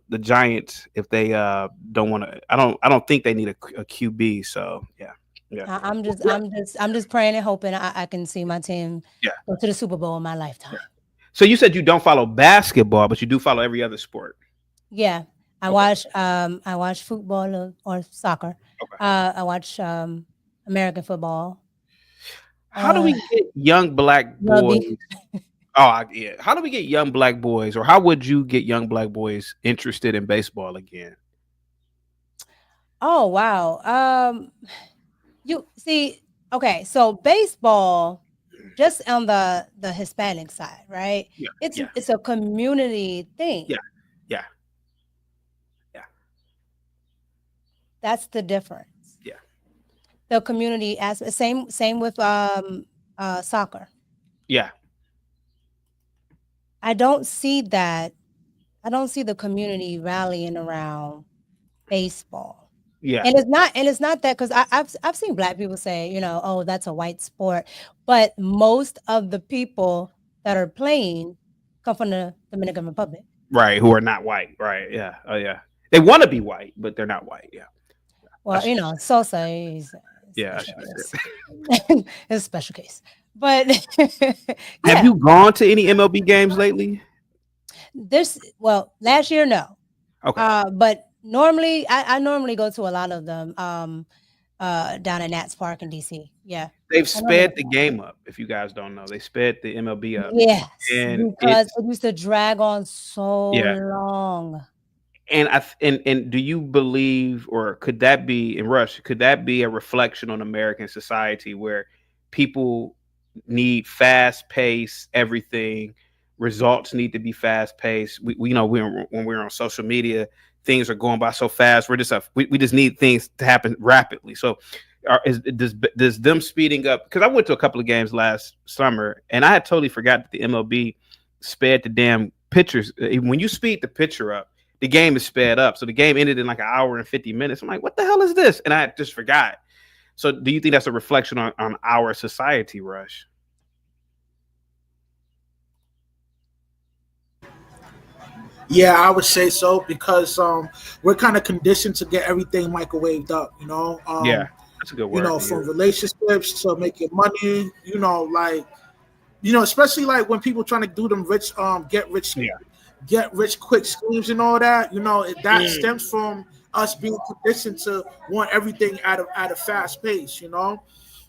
the Giants if they don't want to. I don't think they need a QB. So yeah. I'm just praying and hoping I can see my team go to the Super Bowl in my lifetime. Yeah. So you said you don't follow basketball, but you do follow every other sport. Yeah, I watch football or soccer. Okay. I watch American football. How do we get young black boys? How do we get young black boys, or how would you get young black boys interested in baseball again? Oh wow. You see, okay, so baseball just on the Hispanic side, right? Yeah, It's yeah, it's a community yeah, thing. yeah, yeah, That's the difference. yeah, The community as same with soccer. yeah, I don't see that. I don't see the community rallying around baseball. yeah. And it's not that because I've seen black people say, oh, that's a white sport. But most of the people that are playing come from the Dominican Republic. Right, who are not white. Right, yeah, oh yeah. They want to be white, but they're not white. Yeah, I Well, should. Sosa is Yeah, I special should have said case. that. It's a special case. But Have yeah, you gone to any MLB games lately? last year, no. Okay. But normally, I normally go to a lot of them down in Nats Park in DC. Yeah. They've I normally sped go the to a lot. game up. If you guys don't know, they sped the MLB up, Yes, and because it's it used to drag on so yeah. long. And do you believe, or could that be in Rush? Could that be a reflection on American society where people need fast pace everything? Results need to be fast paced. We you know when we're on social media, things are going by so fast. We just need things to happen rapidly. So, does them speeding up? Because I went to a couple of games last summer, and I had totally forgot that the MLB sped the damn pitchers. When you speed the pitcher up, the game is sped up. So the game ended in like an hour and 50 minutes. I'm like, what the hell is this? And I just forgot. So do you think that's a reflection on our society, Rush? Yeah, I would say so because we're kind of conditioned to get everything microwaved up. Yeah, that's a good word to From use. relationships to making money. Like especially like when people trying to do them rich, Yeah. get rich quick schemes and all that. That Mm, stems from us being conditioned to want everything at a fast pace. Now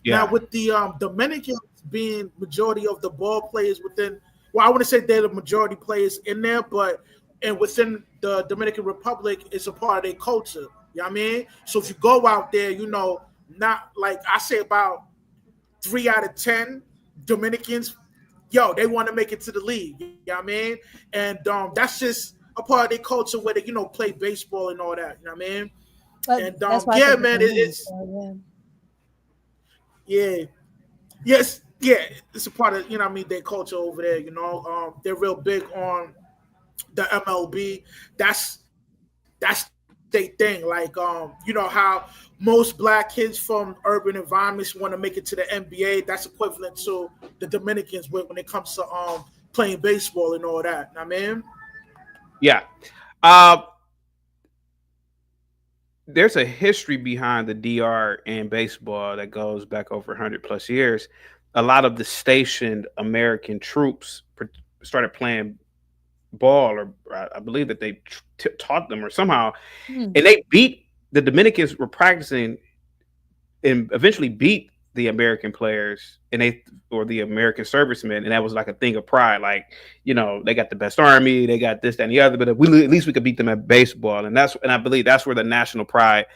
yeah. with the Dominicans being majority of the ball players within, well, I wouldn't say they're the majority players in there, but and within the Dominican Republic, it's a part of their culture. You know what I mean? So if you go out there, not like I say about 3 out of 10 Dominicans, they want to make it to the league. You know what I mean? And that's just a part of their culture where they, play baseball and all that. You know what I mean? But And that's why it's a yeah, man, different league. it's So, yeah, yes, yeah, it's a part of their culture over there. They're real big on the MLB. That's their thing. Like how most black kids from urban environments want to make it to the NBA. That's equivalent to the Dominicans when it comes to playing baseball and all that. I mean, Yeah. Uh, there's a history behind the DR and baseball that goes back over 100 plus years. A lot of the stationed American troops started playing ball, or I believe that they taught them or somehow, hmm. and they beat the Dominicans were practicing and eventually beat the American players and they or the American servicemen, and that was like a thing of pride. Like, they got the best army, they got this, that, and the other, but if at least we could beat them at baseball, and I believe that's where the national pride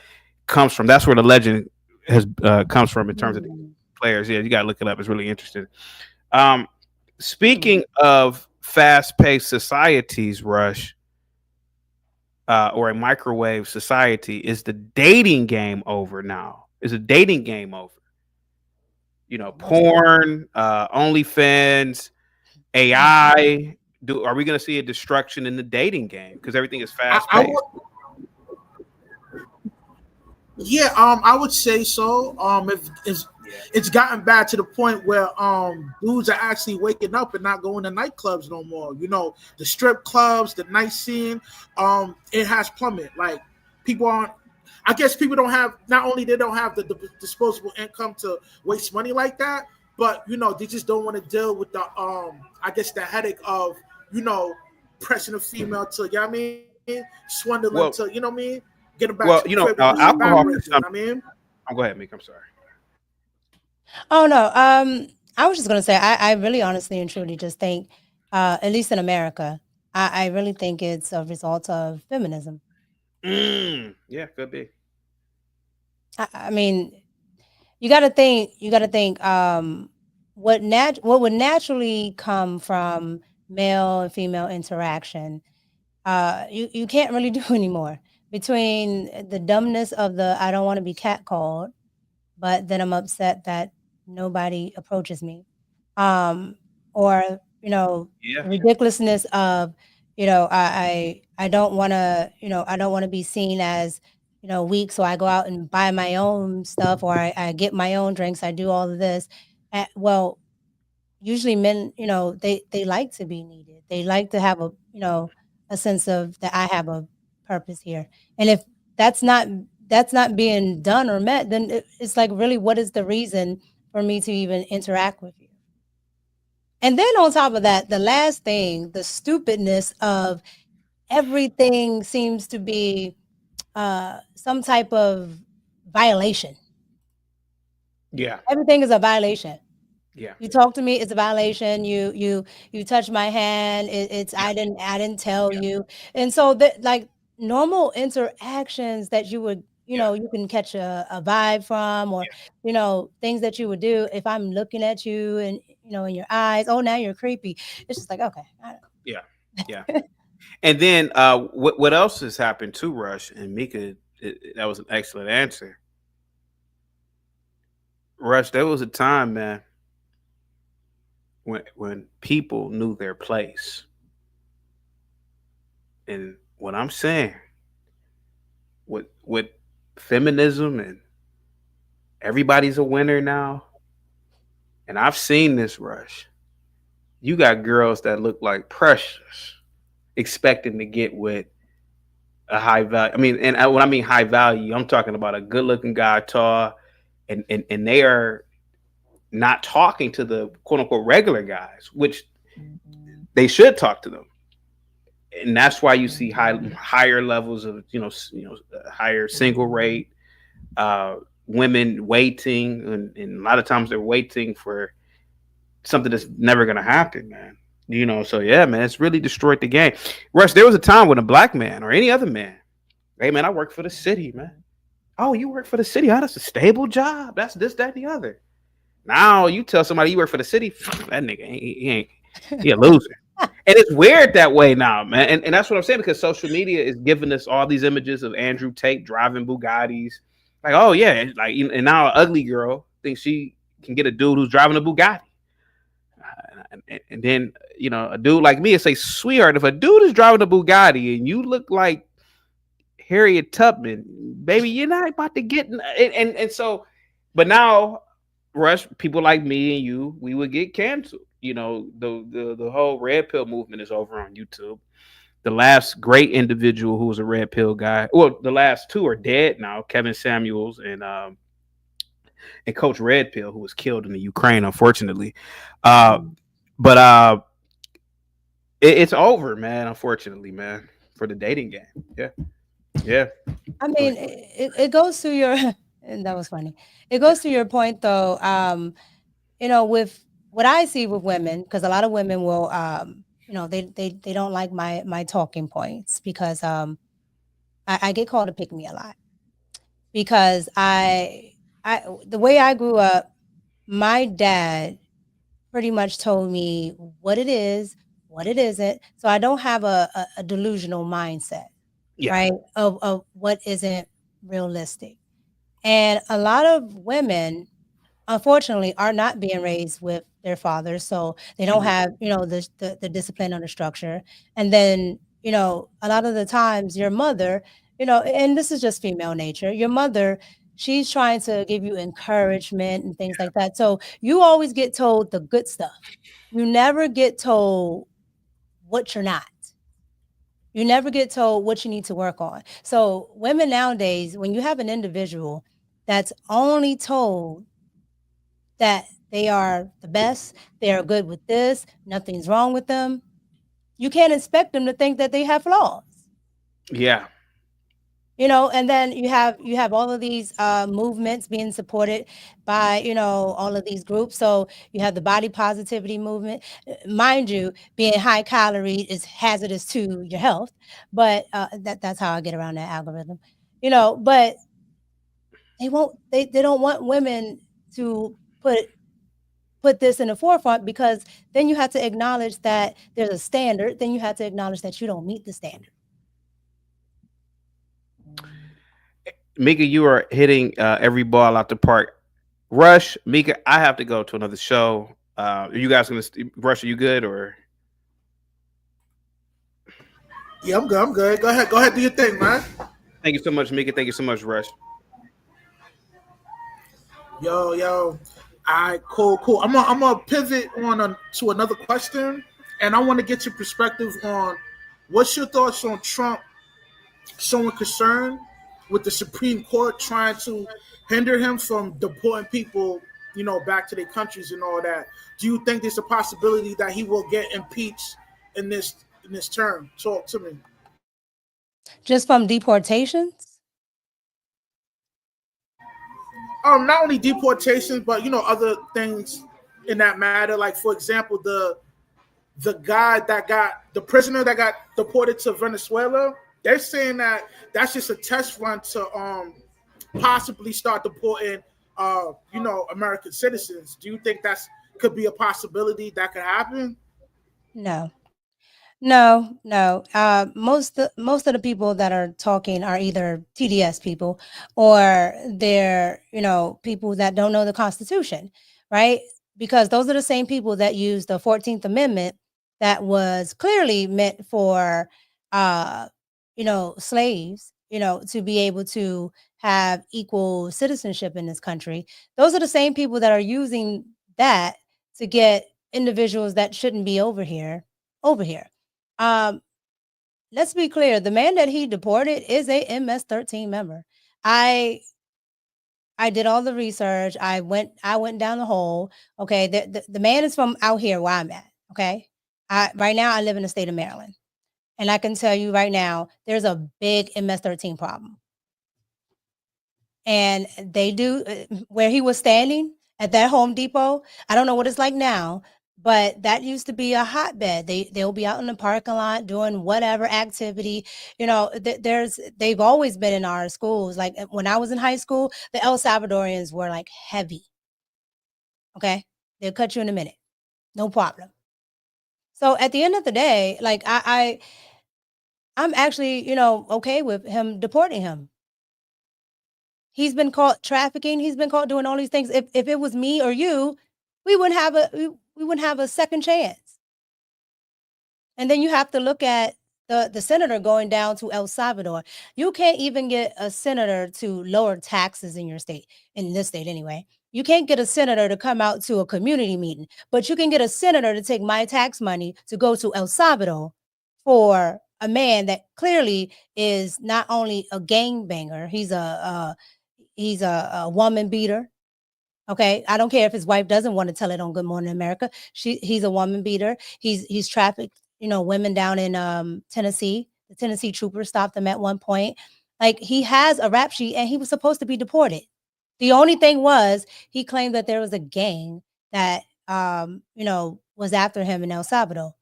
comes from. That's where the legend has comes from in terms of the Hmm. players. Yeah, you got to look it up. It's really interesting. Um, Hmm. speaking of fast-paced societies, Rush, or a microwave society, is the dating game over now? Is the dating game over? Most definitely. Porn, OnlyFans, Hmm. AI. Are we going to see a destruction in the dating game because everything is fast I paced? would, yeah, I would say so. If Yeah, it's gotten bad to the point where dudes are actually waking up and not going to nightclubs no more. The strip clubs, the night scene, it has plummeted. Like people aren't. I guess people don't have. Not only they don't have the disposable income to waste money like that, but they just don't want to deal with the I guess the headache of you know pressing a female to swindling to well, getting back to the crib and using alcohol vibrator. consumption. Oh, go ahead, Meek. I'm sorry. Oh no. I was just gonna say I really honestly and truly just think, at least in America, I really think it's a result of feminism. Yeah, could be. I mean, you got to think. what would naturally come from male and female interaction, you can't really do anymore, between the dumbness of the I don't want to be catcalled, but then I'm upset that nobody approaches me. Or, Yeah. the ridiculousness of, I don't want to, I don't want to be seen as, weak. So I go out and buy my own stuff, or I get my own drinks. I do all of this. Well, usually men, they like to be needed. They like to have a sense of that I have a purpose here. And if that's not that's not being done or met, then it's like, really, what is the reason for me to even interact with you? And then on top of that, the last thing, the stupidness of everything seems to be some type of violation. Yeah. Everything is a violation. Yeah. You talk to me, it's a violation. You touch my hand, it's Yeah. I didn't tell Yeah. you. And so that, like, normal interactions that you would, Yeah. you can catch a vibe from, or things that you would do if I'm looking at you and in your eyes, oh, now you're creepy. It's just like, okay. Yeah. Yeah. And then what else has happened to Rush and Mika? That was an excellent answer. Rush, there was a time, man, when people knew their place. And what I'm saying with feminism and everybody's a winner now, and I've seen this, Rush. You got girls that look like Precious expecting to get with a high value. I mean, and when I mean high value, I'm talking about a good looking guy, tall, and they are not talking to the quote unquote regular guys, which they should talk to them. And that's why you see higher levels of higher single rate, uh, women waiting, and a lot of times they're waiting for something that's never gonna happen, man. So yeah, man, it's really destroyed the game. Rush, there was a time when a black man or any other man, hey man, I work for the city, man. Oh, you work for the city? Oh, that's a stable job. That's this, that, and the other. Now you tell somebody you work for the city, that nigga he a loser. And it's weird that way now, man. And that's what I'm saying, because social media is giving us all these images of Andrew Tate driving Bugattis. Like, oh yeah, like, and now an ugly girl thinks she can get a dude who's driving a Bugatti. And then a dude like me is say, sweetheart, if a dude is driving a Bugatti and you look like Harriet Tubman, baby, you're not about to get. And so, but now, Rush, people like me and you, we would get canceled. The whole red pill movement is over on YouTube. The last great individual who was a red pill guy, well, the last two are dead now, Kevin Samuels and Coach Red Pill, who was killed in the Ukraine, unfortunately. Uh, but it's over, man. Unfortunately, man, for the dating game. Yeah, yeah. I mean, it goes to your and that was funny. It goes to your point, though. With what I see with women, because a lot of women will, they don't like my talking points, because I get called a pick me a lot, because I the way I grew up, my dad pretty much told me what it is, what it isn't. So I don't have a delusional mindset, Yeah. right? Of what isn't realistic. And a lot of women, unfortunately, are not being raised with their fathers, so they don't Mhm. have, the discipline or the structure. And then, a lot of the times your mother, and this is just female nature, your mother, she's trying to give you encouragement and things like that. So you always get told the good stuff. You never get told what you're not. You never get told what you need to work on. So women nowadays, when you have an individual that's only told that they are the best, they are good with this, nothing's wrong with them, you can't expect them to think that they have flaws. Yeah. And then you have all of these movements being supported by, all of these groups. So you have the body positivity movement. Mind you, being high calorie is hazardous to your health, but that's how I get around that algorithm. But they don't want women to put put this in the forefront, because then you have to acknowledge that there's a standard. Then you have to acknowledge that you don't meet the standard. Mika, you are hitting every ball out the park. Rush, Mika, I have to go to another show. Are you guys gonna Rush? Are you good or? Yeah, I'm good. I'm good. Go ahead, do your thing, man. Thank you so much, Mika. Thank you so much, Rush. Yo, yo. All right, cool. I'm gonna pivot on to another question, and I want to get your perspective on what's your thoughts on Trump showing concern with the Supreme Court trying to hinder him from deporting people, back to their countries and all that. Do you think there's a possibility that he will get impeached in this term? Talk to me. Just from deportations? Not only deportations, but other things in that matter. Like for example, the prisoner that got deported to Venezuela. They're saying that that's just a test run to possibly start deporting American citizens. Do you think that's could be a possibility that could happen? No. No. Most of the people that are talking are either TDS people, or they're, people that don't know the Constitution, right? Because those are the same people that use the 14th Amendment, that was clearly meant for, uh, slaves, to be able to have equal citizenship in this country. Those are the same people that are using that to get individuals that shouldn't be over here. Um, let's be clear. The man that he deported is a MS-13 member. I I did all the research. I went down the hole. Okay, the man is from out here where I'm at. Okay, right now I live in the state of Maryland, and I can tell you right now there's a big MS-13 problem. And they do, where he was standing at that Home Depot. I don't know what it's like now, but that used to be a hotbed. They'll be out in the parking lot doing whatever activity. They've always been in our schools. Like when I was in high school, the El Salvadorians were like heavy. Okay, they'll cut you in a minute, no problem. So at the end of the day, like I'm actually, okay with him deporting him. He's been caught trafficking. He's been caught doing all these things. If it was me or you, we wouldn't have a second chance. And then you have to look at the senator going down to El Salvador. You can't even get a senator to lower taxes in your state, in this state anyway. You can't get a senator to come out to a community meeting, but you can get a senator to take my tax money to go to El Salvador for a man that clearly is not only a gangbanger, he's a woman beater. Okay, I don't care if his wife doesn't want to tell it on Good Morning America. He's a woman beater. He's trafficked, women down in Tennessee. The Tennessee troopers stopped him at one point. Like, he has a rap sheet, and he was supposed to be deported. The only thing was, he claimed that there was a gang that was after him in El Salvador.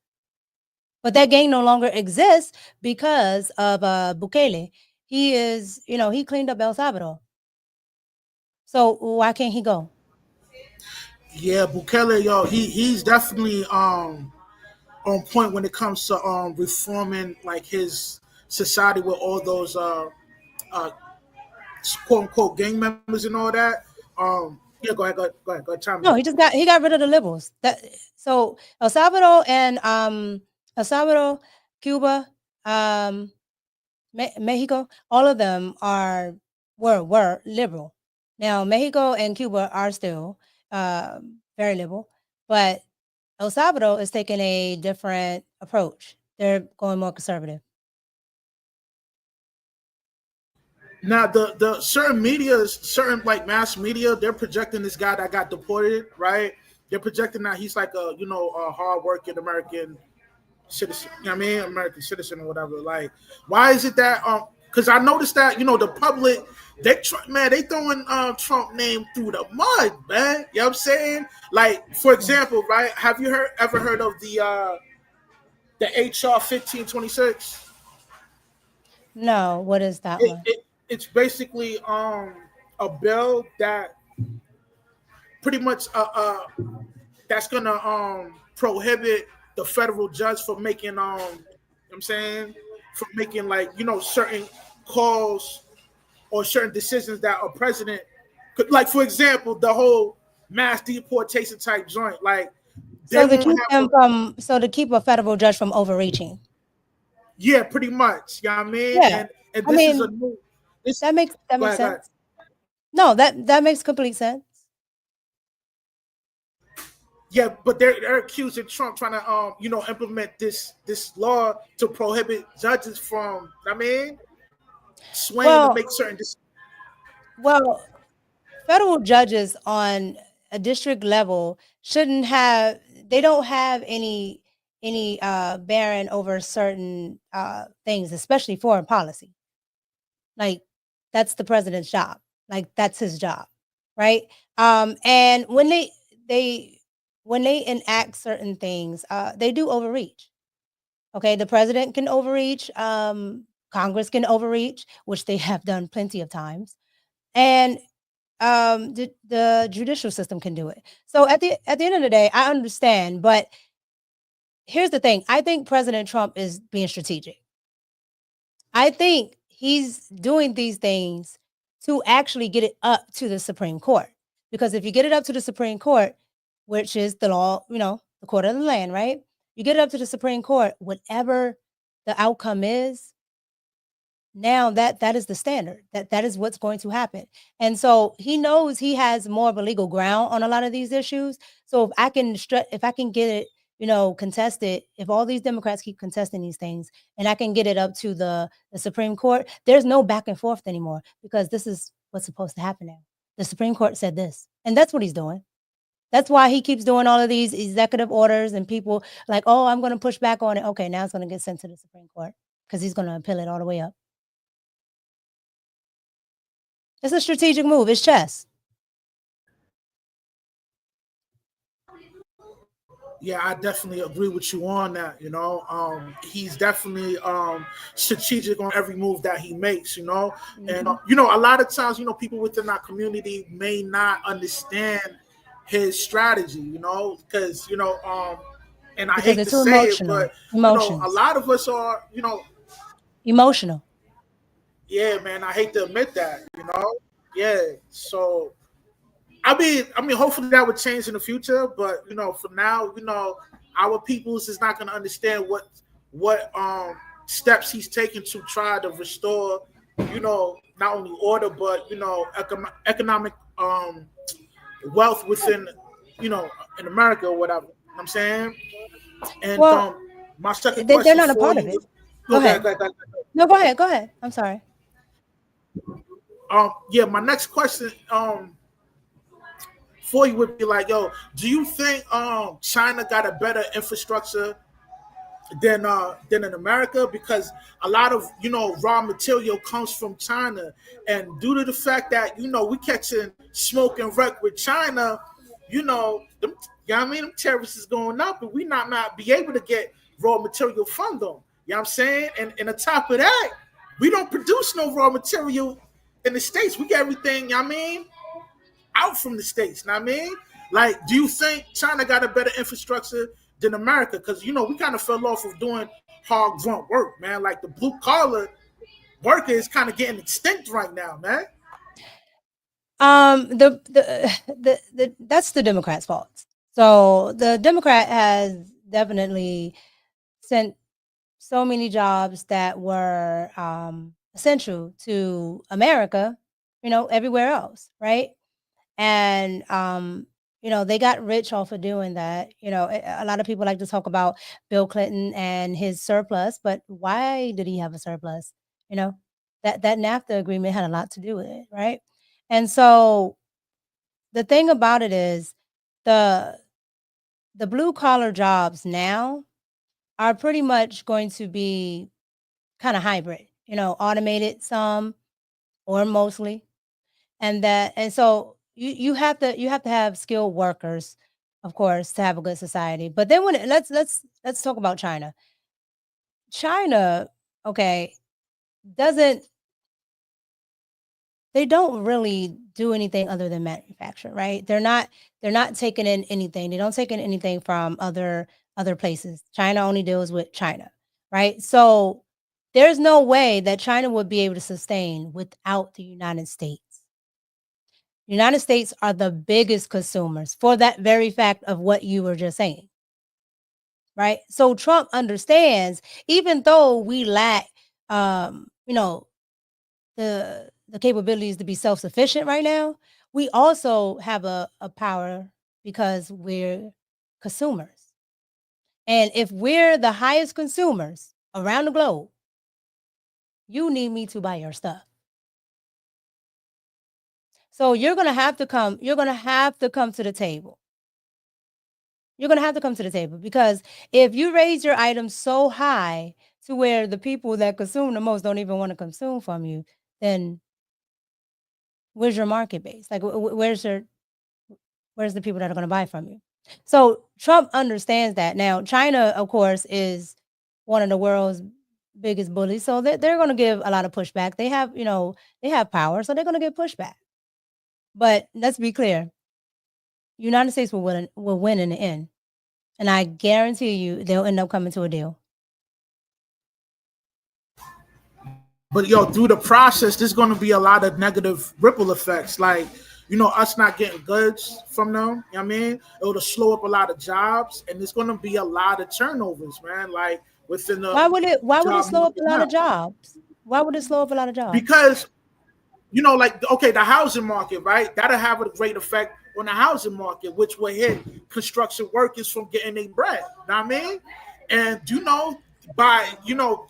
But that gang no longer exists because of Bukele. He cleaned up El Salvador. So why can't he go? Yeah, Bukele, yo, he's definitely on point when it comes to reforming like his society with all those uh quote unquote gang members and all that. Yeah, go ahead, chime in. No, he got rid of the liberals. So El Salvador and El Salvador, Cuba, Mexico, all of them were liberal. Now Mexico and Cuba are still very liberal, but El Salvador is taking a different approach. They're going more conservative. Now the certain like mass media, they're projecting this guy that got deported, right? They're projecting that he's like a hardworking American citizen. You know what I mean? American citizen or whatever. Like, why is it that because I noticed that the public they throwing Trump name through the mud, man. You know what I'm saying? Like, for example, right? Have you ever heard of the HR 1526? No, what is that It, one? it it's basically a bill that pretty much that's gonna prohibit the federal judge from making I'm saying, from making like certain calls or certain decisions that a president could, like for example the whole mass deportation type joint, like they So to won't keep have them from, so to keep a federal judge from overreaching. yeah, pretty much. You know what I mean? Yeah. And I this is a mean, new this that makes go ahead, go ahead. sense. No, that makes complete sense. Yeah, but they're accusing Trump trying to implement this law to prohibit judges from swaying to Well, make certain decisions. well, federal judges on a district level shouldn't have, they don't have any bearing over certain things, especially foreign policy. Like, that's the president's job. Like, that's his job, right? And they when they enact certain things, they do overreach. Okay, the president can overreach, Congress can overreach, which they have done plenty of times, and the judicial system can do it. So at the end of the day, I understand, but here's the thing: I think President Trump is being strategic. I think he's doing these things to actually get it up to the Supreme Court. Because if you get it up to the Supreme Court, which is the law, the court of the land, right? You get it up to the Supreme Court, whatever the outcome is, now that is the standard. That is what's going to happen. And so he knows he has more of a legal ground on a lot of these issues. So if I can get it, contested, if all these Democrats keep contesting these things and I can get it up to the Supreme Court, there's no back and forth anymore, because this is what's supposed to happen now. The Supreme Court said this, and that's what he's doing. That's why he keeps doing all of these executive orders, and people like, oh, I'm going to push back on it. Okay, now it's going to get sent to the Supreme Court because he's going to appeal it all the way up. It's a strategic move. It's chess. Yeah, I definitely agree with you on that. He's definitely strategic on every move that he makes. And a lot of times, people within our community may not understand his strategy. Because and I Because hate they're to too say it, emotional. but a Emotions. lot of us are Emotional. yeah, man. I hate to admit that. Yeah. So I mean, hopefully that would change in the future. But for now, our peoples is not going to understand what steps he's taking to try to restore, not only order but economic wealth within, in America or whatever. You know what I'm saying. And Well, my second they're question not a for part of you it. was, Go okay, ahead. No, go ahead. Go ahead. I'm sorry. yeah, my next question for you would be like, yo, do you think China got a better infrastructure than in America? Because a lot of raw material comes from China, and due to the fact that we catching smoke and wreck with China, what I mean, them tariffs is going up, and we not be able to get raw material from them. You know what I'm saying? And on top of that, we don't produce no raw material in the States. We get everything, you know what I mean, out from the States. You know what I mean? Like, do you think China got a better infrastructure than America? Because, we kind of fell off of doing hard grunt work, man. Like, the blue collar worker is kind of getting extinct right now, man. The that's the Democrats' fault. So the Democrat has definitely sent so many jobs that were essential to America, everywhere else, right? And they got rich off of doing that. A lot of people like to talk about Bill Clinton and his surplus, but why did he have a surplus? That NAFTA agreement had a lot to do with it, right? And so the thing about it is the blue collar jobs now are pretty much going to be kind of hybrid, automated some or mostly. And so you have to have skilled workers, of course, to have a good society. But then let's talk about China. China, okay, doesn't they don't really do anything other than manufacture, right? They're not taking in anything. They don't take in anything from other places. China only deals with China, right? So there's no way that China would be able to sustain without the United States. United States are the biggest consumers for that very fact of what you were just saying. Right? So Trump understands, even though we lack you know, the capabilities to be self-sufficient right now, we also have a power because we're consumers. And if we're the highest consumers around the globe, you need me to buy your stuff. So you're going to have to come to the table. You're going to have to come to the table, because if you raise your items so high to where the people that consume the most don't even want to consume from you, then where's your market base? Like, where's the people that are going to buy from you? So Trump understands that. Now, China, of course, is one of the world's biggest bullies. So they're going to give a lot of pushback. They have, they have power, so they're going to get pushback. But let's be clear. United States will win in the end. And I guarantee you they'll end up coming to a deal. But through the process, there's going to be a lot of negative ripple effects. Like, us not getting goods from them. You know what I mean? It'll slow up a lot of jobs, and there's going to be a lot of turnovers, man. Like within the why would it slow up a lot of jobs? Why would it slow up a lot of jobs? Because the housing market, right? That'll have a great effect on the housing market, which will hit construction workers from getting their bread. You know what I mean? And by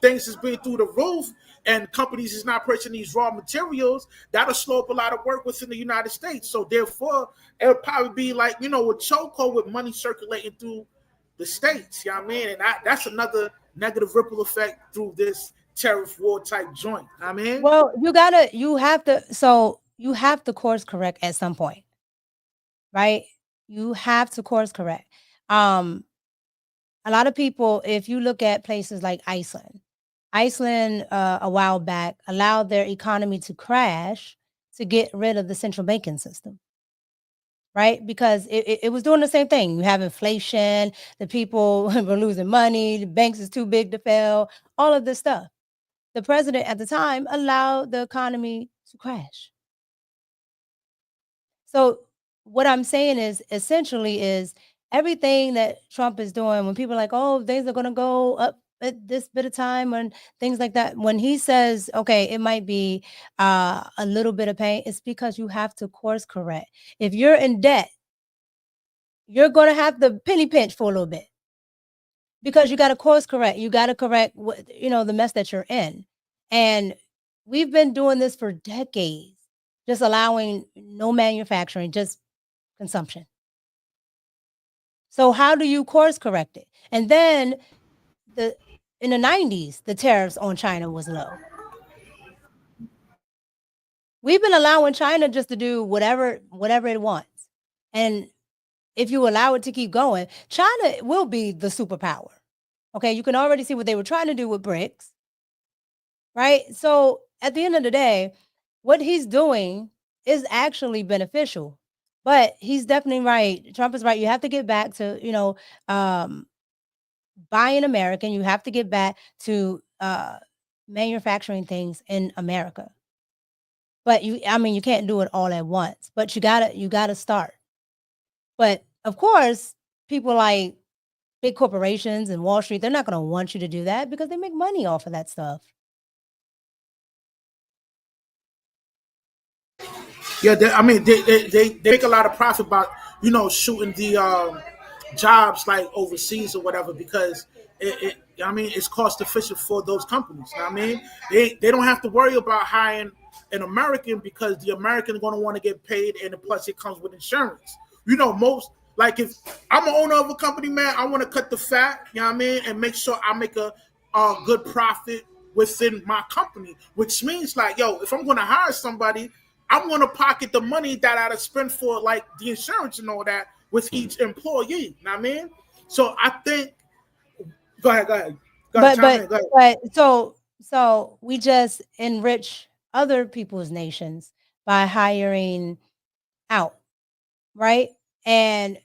things is being through the roof, and companies is not purchasing these raw materials, that'll slow up a lot of work within the United States. So therefore, it'll probably be like, a chokehold with money circulating through the states. You know what I mean? And that's another negative ripple effect through this tariff war type joint. You know what I mean? Well, you have to course correct at some point, right? You have to course correct. A lot of people, if you look at places like Iceland, a while back allowed their economy to crash to get rid of the central banking system, right? Because it was doing the same thing. You have inflation, the people were losing money, the banks is too big to fail, all of this stuff. The president at the time allowed the economy to crash. So what I'm saying is essentially is everything that Trump is doing, when people are like, oh, things are going to go up at this bit of time and things like that, when he says, okay, it might be a little bit of pain, it's because you have to course correct. If you're in debt, you're going to have to penny pinch for a little bit, because you got to course correct. You got to correct what, the mess that you're in. And we've been doing this for decades, just allowing no manufacturing, just consumption. So how do you course correct it? And then in the 90s, the tariffs on China was low. We've been allowing China just to do whatever it wants. And if you allow it to keep going, China will be the superpower. Okay, you can already see what they were trying to do with BRICS, right? So at the end of the day, what he's doing is actually beneficial. But he's definitely right. Trump is right. You have to get back to, buying American. You have to get back to manufacturing things in America. But you can't do it all at once. But you gotta start. But of course, people like big corporations and Wall Street, they're not going to want you to do that because they make money off of that stuff. Yeah, they make a lot of profit by shooting the jobs like overseas or whatever, because it's cost efficient for those companies. You know what I mean, they don't have to worry about hiring an American, because the American is going to want to get paid, and plus it comes with insurance. Most, like, if I'm an owner of a company, man, I want to cut the fat, you know what I mean, and make sure I make a good profit within my company, which means like, if I'm going to hire somebody, I'm going to pocket the money that I'd spend for like the insurance and all that with each employee. You know what I mean? So I think, go ahead. But so we just enrich other people's nations by hiring out, right? And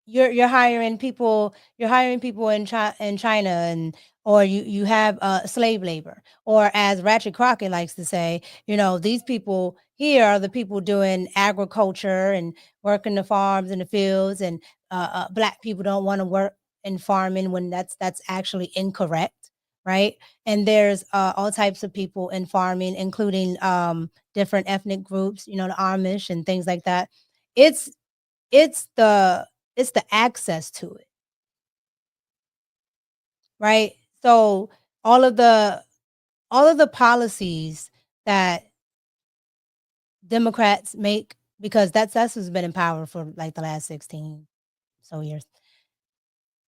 you're hiring people in China, and or you have slave labor, or as Ratchet Crockett likes to say, these people here are the people doing agriculture and working the farms and the fields, and black people don't want to work in farming, when that's actually incorrect, right? And there's all types of people in farming, including different ethnic groups, the Amish and things like that. It's it's the access to it, right? So all of the policies that Democrats make, because that's who's been in power for like the last 16 so years.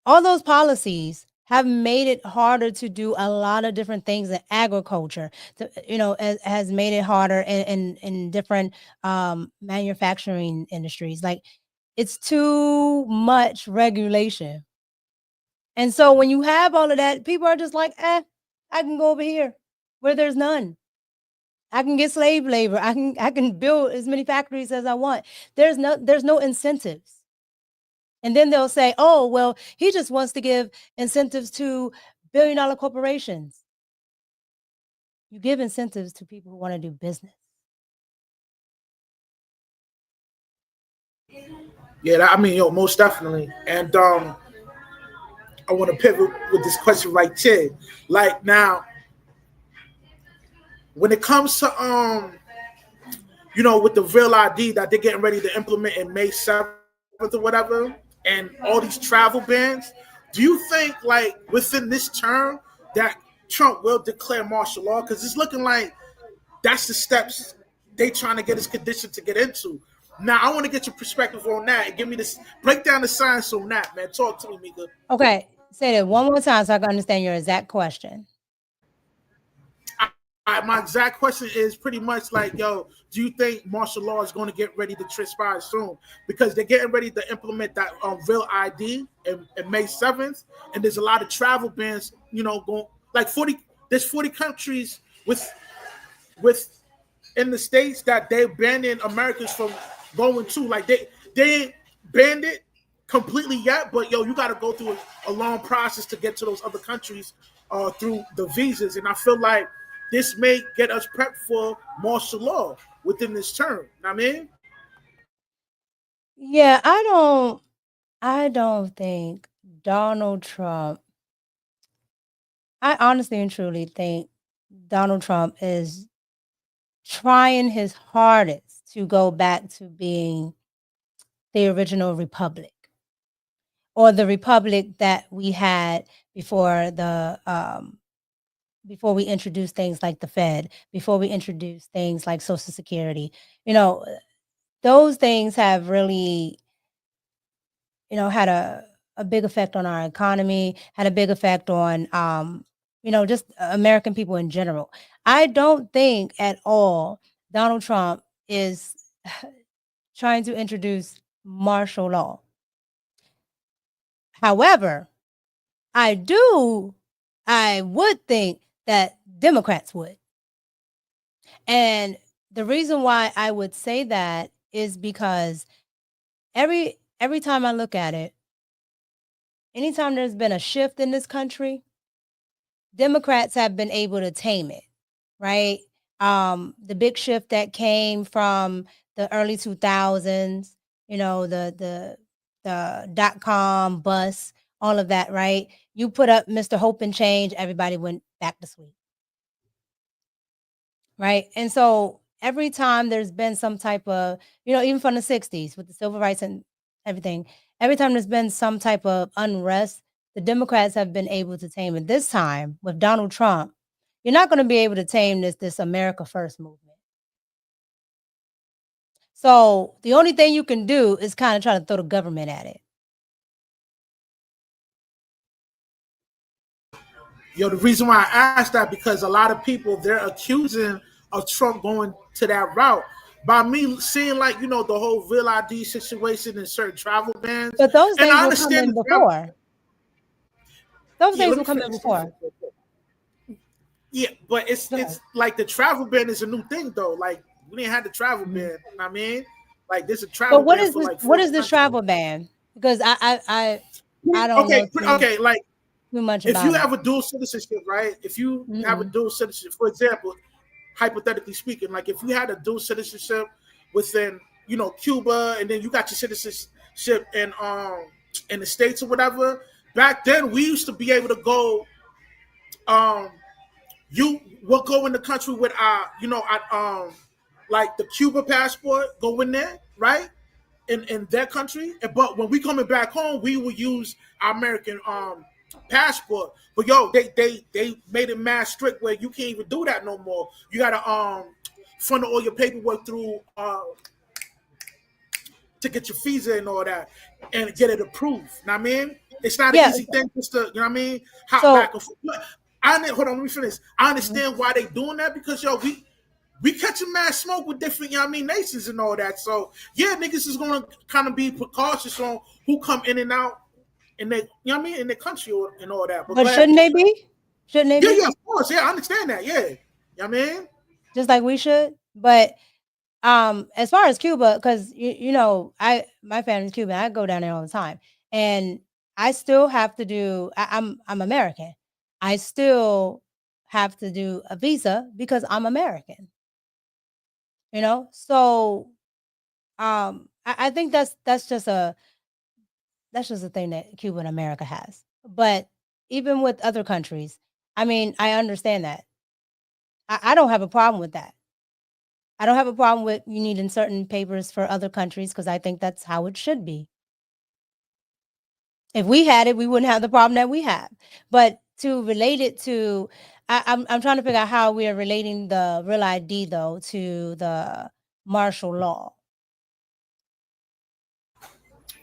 All those policies have made it harder to do a lot of different things in agriculture. Has made it harder in different manufacturing industries. Like, it's too much regulation. And so when you have all of that, people are just like, I can go over here where there's none. I can get slave labor. I can build as many factories as I want. There's no incentives. And then they'll say, oh, well, he just wants to give incentives to billion-dollar corporations. You give incentives to people who want to do business. Yeah, I mean, most definitely. And I want to pivot with this question right here. Like, now, when it comes to with the real ID that they're getting ready to implement in May 7th or whatever, and all these travel bans, do you think, like, within this term that Trump will declare martial law? Because it's looking like that's the steps they trying to get his condition to get into. Now, I want to get your perspective on that and give me this, break down the science on that, man. Talk to me, Micca. Okay, say that one more time so I can understand your exact question. My exact question is pretty much like, do you think martial law is going to get ready to transpire soon? Because they're getting ready to implement that real ID in May 7th, and there's a lot of travel bans, going like 40. There's 40 countries with in the states that they're banning Americans from going to. Like, they ain't banned it completely yet, but you got to go through a long process to get to those other countries through the visas, and I feel like this may get us prepped for martial law within this term. You know what I mean? Yeah, I don't think Donald Trump. I honestly and truly think Donald Trump is trying his hardest to go back to being the original republic, or the republic that we had before before we introduced things like the Fed, before we introduced things like Social Security. Those things have really, had a big effect on our economy, had a big effect on, just American people in general. I don't think at all Donald Trump is trying to introduce martial law. However, I would think that Democrats would. And the reason why I would say that is because every time I look at it, anytime there's been a shift in this country, Democrats have been able to tame it, right? The big shift that came from the early 2000s, the dot-com bust, all of that, right? You put up Mr. Hope and Change, everybody went back to sleep, right? And so every time there's been some type of, even from the 60s with the civil rights and everything, every time there's been some type of unrest, the Democrats have been able to tame it. This time with Donald Trump, you're not going to be able to tame this America First movement. So the only thing you can do is kind of try to throw the government at it. The reason why I asked that, because a lot of people, they're accusing of Trump going to that route by me seeing, like, the whole real ID situation and certain travel bans. But those And things I were coming understand before. Those yeah, things let were me coming finish. before. Yeah, but it's like the travel ban is a new thing though. Like, We didn't have the travel ban. You know what I mean? Like there's a But travel what ban is for this? like What 40 is this countries. travel ban? Because I don't know Okay, like too much if you about it. have a dual citizenship, right? If you have a dual citizenship, for example, hypothetically speaking, like if you had a dual citizenship within, you know, Cuba, and then you got your citizenship in the States or whatever, back then we used to be able to go, you will go in the country with you know, like the Cuba passport, go in there, right? In their country, but when we coming back home, we will use our American passport. But yo, they made it mad strict where you can't even do that no more. You gotta funnel all your paperwork through to get your visa and all that and get it approved. Know what I mean? It's not an Yeah. easy thing just to, you know what I mean, hop So back and forth. Hold on, let me finish. I understand why they doing that because yo, we catching mad smoke with different, you know what I mean, nations and all that. So yeah, niggas is gonna kind of be precautious on who come in and out in their, you know what I mean, in their country and all that. But but go ahead. shouldn't they be? Shouldn't they be? Yeah, of course. Yeah, I understand that. Yeah. You know what I mean? Just like we should. But as far as Cuba, because you know, my family's Cuban, I go down there all the time, and I still have to do. I'm American. I still have to do a visa because I'm American. You know, so I think that's just a thing that Cuba and America has. But even with other countries, I mean, I understand that. I don't have a problem with that. I don't have a problem with you needing certain papers for other countries because I think that's how it should be. If we had it, we wouldn't have the problem that we have. But to relate it to, I'm trying to figure out how we are relating the real ID though to the martial law.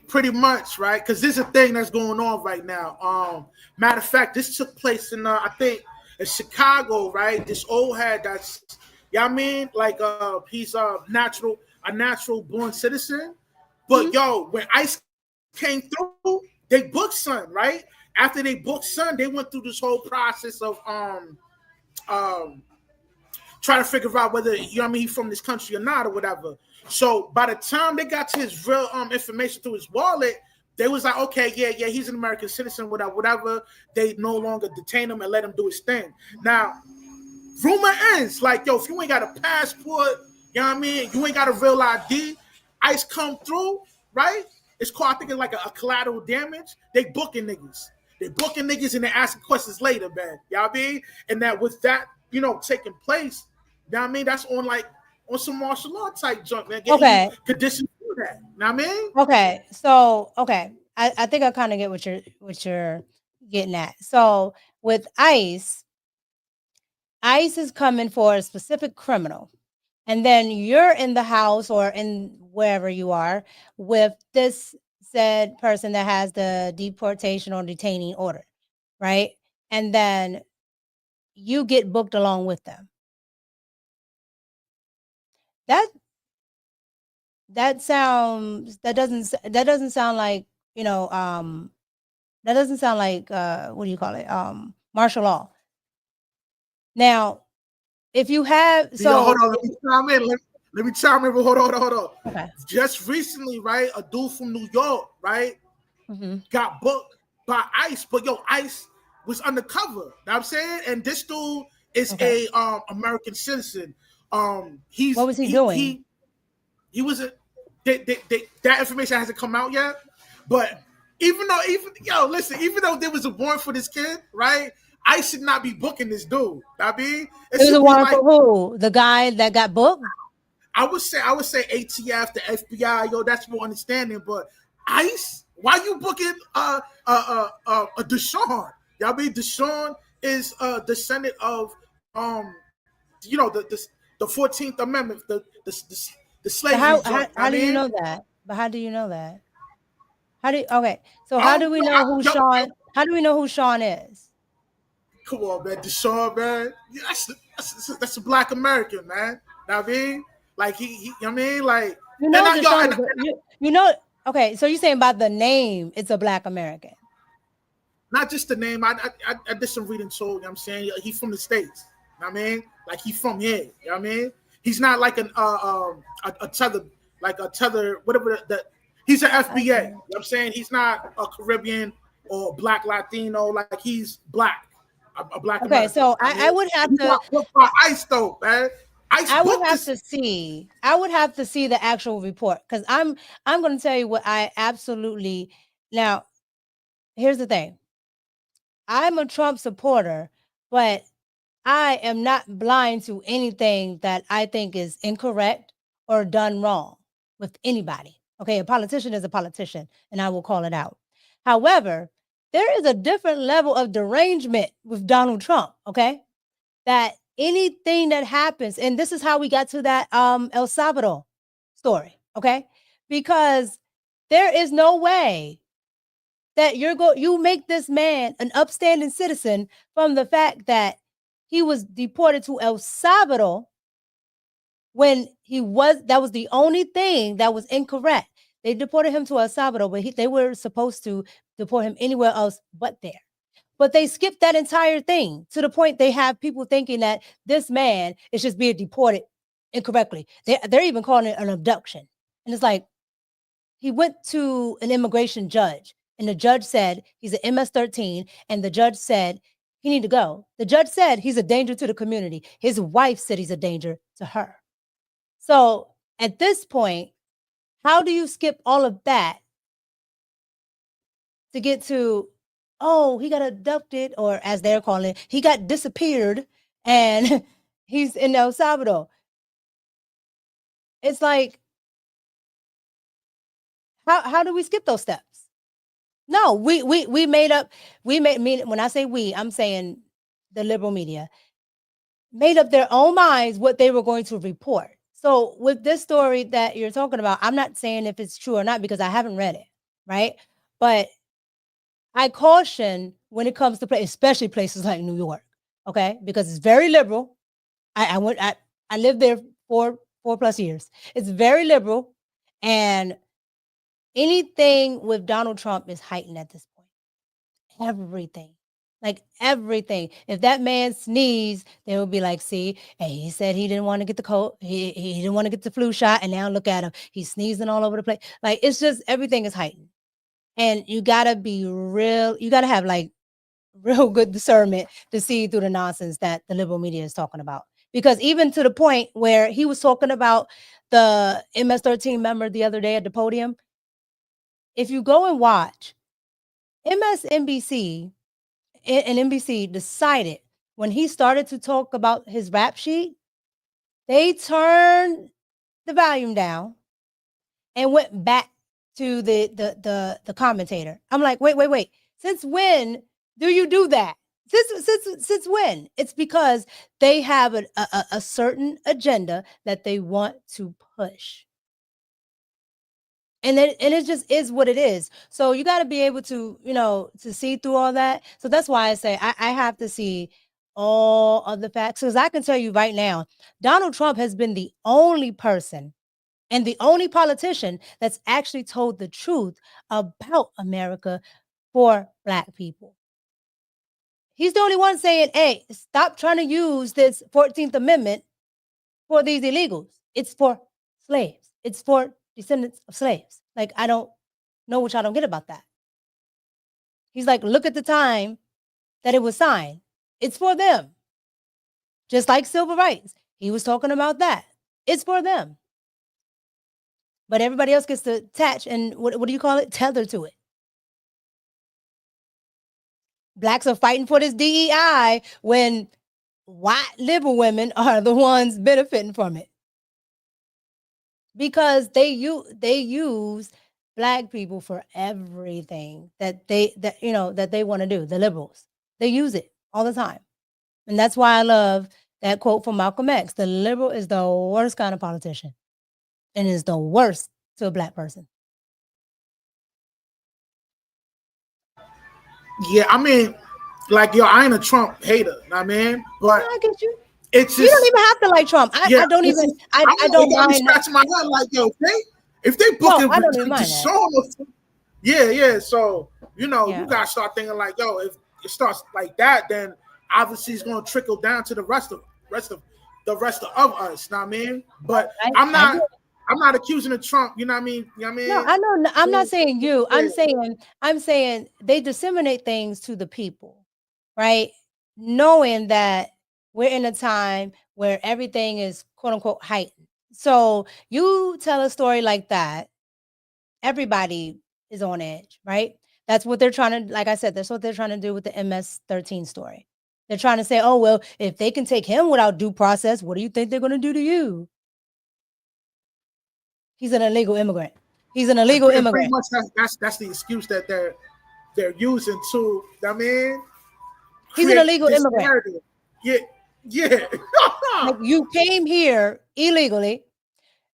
Pretty much, right? Because this is a thing that's going on right now. Matter of fact, this took place in I think in Chicago, right? This old head that's, yeah, I mean, like he's a natural born citizen. But yo, when ICE came through, they booked Son, right? After they booked Son, they went through this whole process of um trying to figure out whether, you know what I mean, he's from this country or not or whatever. So by the time they got to his real information through his wallet, they was like, okay, yeah, he's an American citizen, whatever. They no longer detain him and let him do his thing. Now, rumor ends like, yo, if you ain't got a passport, you know what I mean, you ain't got a real ID, ICE come through, right? It's called, I think it's like a collateral damage. They booking niggas. They booking niggas and they asking questions later, man. You know what I mean? And that with that, you know, taking place, you know what I mean? That's on like on some martial law type junk, man. Getting you Okay. conditioned for that. You know what I mean? Okay. So okay. I think I kind of get what you're getting at. So with ICE is coming for a specific criminal. And then you're in the house or in wherever you are with this said person that has the deportation or detaining order, right? And then you get booked along with them. That that doesn't sound like, you know, that doesn't sound like what do you call it? Martial law. Now, if you have Yo, hold so on, let me chime in. Let me chime in. Hold on. okay. Just recently, right, a dude from New York, right, got booked by ICE, but yo, ICE was undercover. You know what I'm saying? And this dude is Okay. a American citizen. What was he doing? He was a that information hasn't come out yet. But even though there was a warrant for this kid, right? I should not be booking this dude. I mean, it It was a should be warrant like, for who? The guy that got booked? I would say ATF, the FBI, yo, that's more understanding. But ICE, why you booking a Deshaun? Y'all mean Deshaun is a descendant of you know, the 14th Amendment, the But slavery joint. I how do you mean, know that? But how do you know that? How do you, okay? So how do we yo, know who Sean? How do we know who Sean is? come on, man, Deshaun, man, yeah, that's a Black American, man. I mean, like he you know what I mean, like, You and know, I, yo, Deshaun and is you know. Okay, so you're saying about the name? It's a Black American. not just the name. I did some reading, so you know what I'm saying, he's from the States. You know what I mean, like he's from here. You know what I mean, He's not like a tether, whatever that. He's an FBA. You know what I'm saying? He's not a Caribbean or black Latino. Like he's black, a black Okay, American. so I would have to. By ICE though, man. I would have to see. I would have to see the actual report because I'm going to tell you what I absolutely. Now, here's the thing. I'm a Trump supporter, but I am not blind to anything that I think is incorrect or done wrong with anybody. Okay, a politician is a politician, and I will call it out. However, there is a different level of derangement with Donald Trump. Okay, that anything that happens, and this is how we got to that El Salvador story. Okay, because there is no way that you make this man an upstanding citizen from the fact that he was deported to El Salvador when that was the only thing that was incorrect. They deported him to El Salvador, but they were supposed to deport him anywhere else but there. But they skipped that entire thing to the point they have people thinking that this man is just being deported incorrectly. They're even calling it an abduction. And it's like, he went to an immigration judge, and the judge said he's an MS-13, and the judge said he need to go. The judge said he's a danger to the community. His wife said he's a danger to her. So at this point, how do you skip all of that to get to, oh, he got abducted, or as they're calling it, he got disappeared, and he's in El Salvador? It's like, how do we skip those steps? No, we made up. When I say we, I'm saying the liberal media made up their own minds what they were going to report. So with this story that you're talking about, I'm not saying if it's true or not because I haven't read it, right? But I caution when it comes to especially places like New York, okay, because it's very liberal. I lived there for 4+ years. It's very liberal, and anything with Donald Trump is heightened at this point. Everything. Like everything. If that man sneezed, they would be like, see, hey, he said he didn't want to get the cold. He didn't want to get the flu shot. And now look at him. He's sneezing all over the place. Like, it's just, everything is heightened. And you got to be real. You got to have like real good discernment to see through the nonsense that the liberal media is talking about. Because even to the point where he was talking about the MS-13 member the other day at the podium, if you go and watch, MSNBC and NBC decided when he started to talk about his rap sheet, they turned the volume down and went back to the commentator. I'm like, wait. Since when do you do that? Since when? It's because they have a certain agenda that they want to push. And it just is what it is. So you got to be able to, to see through all that. So that's why I say I have to see all of the facts. Because I can tell you right now, Donald Trump has been the only person and the only politician that's actually told the truth about America for Black people. He's the only one saying, hey, stop trying to use this 14th Amendment for these illegals. It's for slaves. It's for descendants of slaves. Like, I don't know what y'all don't get about that. He's like, look at the time that it was signed. It's for them. Just like civil rights. He was talking about that. It's for them. But everybody else gets to attach and what do you call it? Tether to it. Blacks are fighting for this DEI when white liberal women are the ones benefiting from it. Because they use Black people for everything that they want to do. The liberals, they use it all the time, and that's why I love that quote from Malcolm X: "The liberal is the worst kind of politician, and is the worst to a Black person." Yeah, I mean, like, yo, I ain't a Trump hater, I mean, but I get you. It's just, you don't even have to like Trump. I don't even. I don't mind. Scratching my head like, yo, if they book it, I don't even mind that. Yeah. So you gotta start thinking like, yo, if it starts like that, then obviously it's gonna trickle down to the rest of the rest of us. Know what I mean? But I, I'm I not. I'm not accusing of Trump. You know what I mean? You know what I No, mean? I know. I'm not saying you. Yeah. I'm saying they disseminate things to the people, right? Knowing that we're in a time where everything is quote unquote heightened. So you tell a story like that, everybody is on edge, right? That's what they're trying to, like I said, that's what they're trying to do with the MS-13 story. They're trying to say, oh, well, if they can take him without due process, what do you think they're going to do to you? He's an illegal immigrant. He's an illegal And pretty immigrant. much that's the excuse that they're using to. You know what I mean, He's an create illegal this immigrant. narrative. Yeah, yeah. Like you came here illegally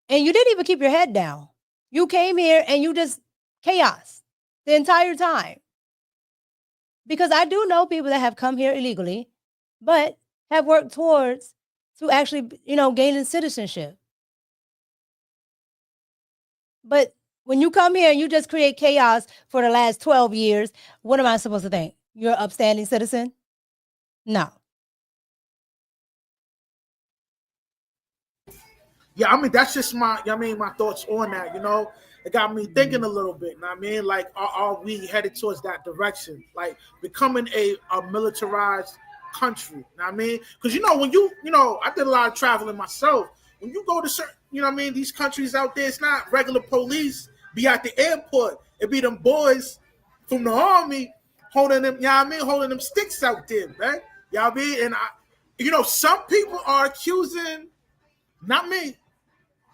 and you didn't even keep your head down. You came here and you just chaos the entire time. Because I do know people that have come here illegally, but have worked towards to actually, gaining citizenship. But when you come here and you just create chaos for the last 12 years, what am I supposed to think? You're an upstanding citizen? No. Yeah, I mean that's just my thoughts on that. It got me thinking a little bit. You know what I mean, like, are we headed towards that direction, like becoming a militarized country? You know what I mean, because when I did a lot of traveling myself. When you go to certain, these countries out there, it's not regular police be at the airport. It be them boys from the army holding them. Holding them sticks out there, man. You know what I mean, and some people are accusing, not me,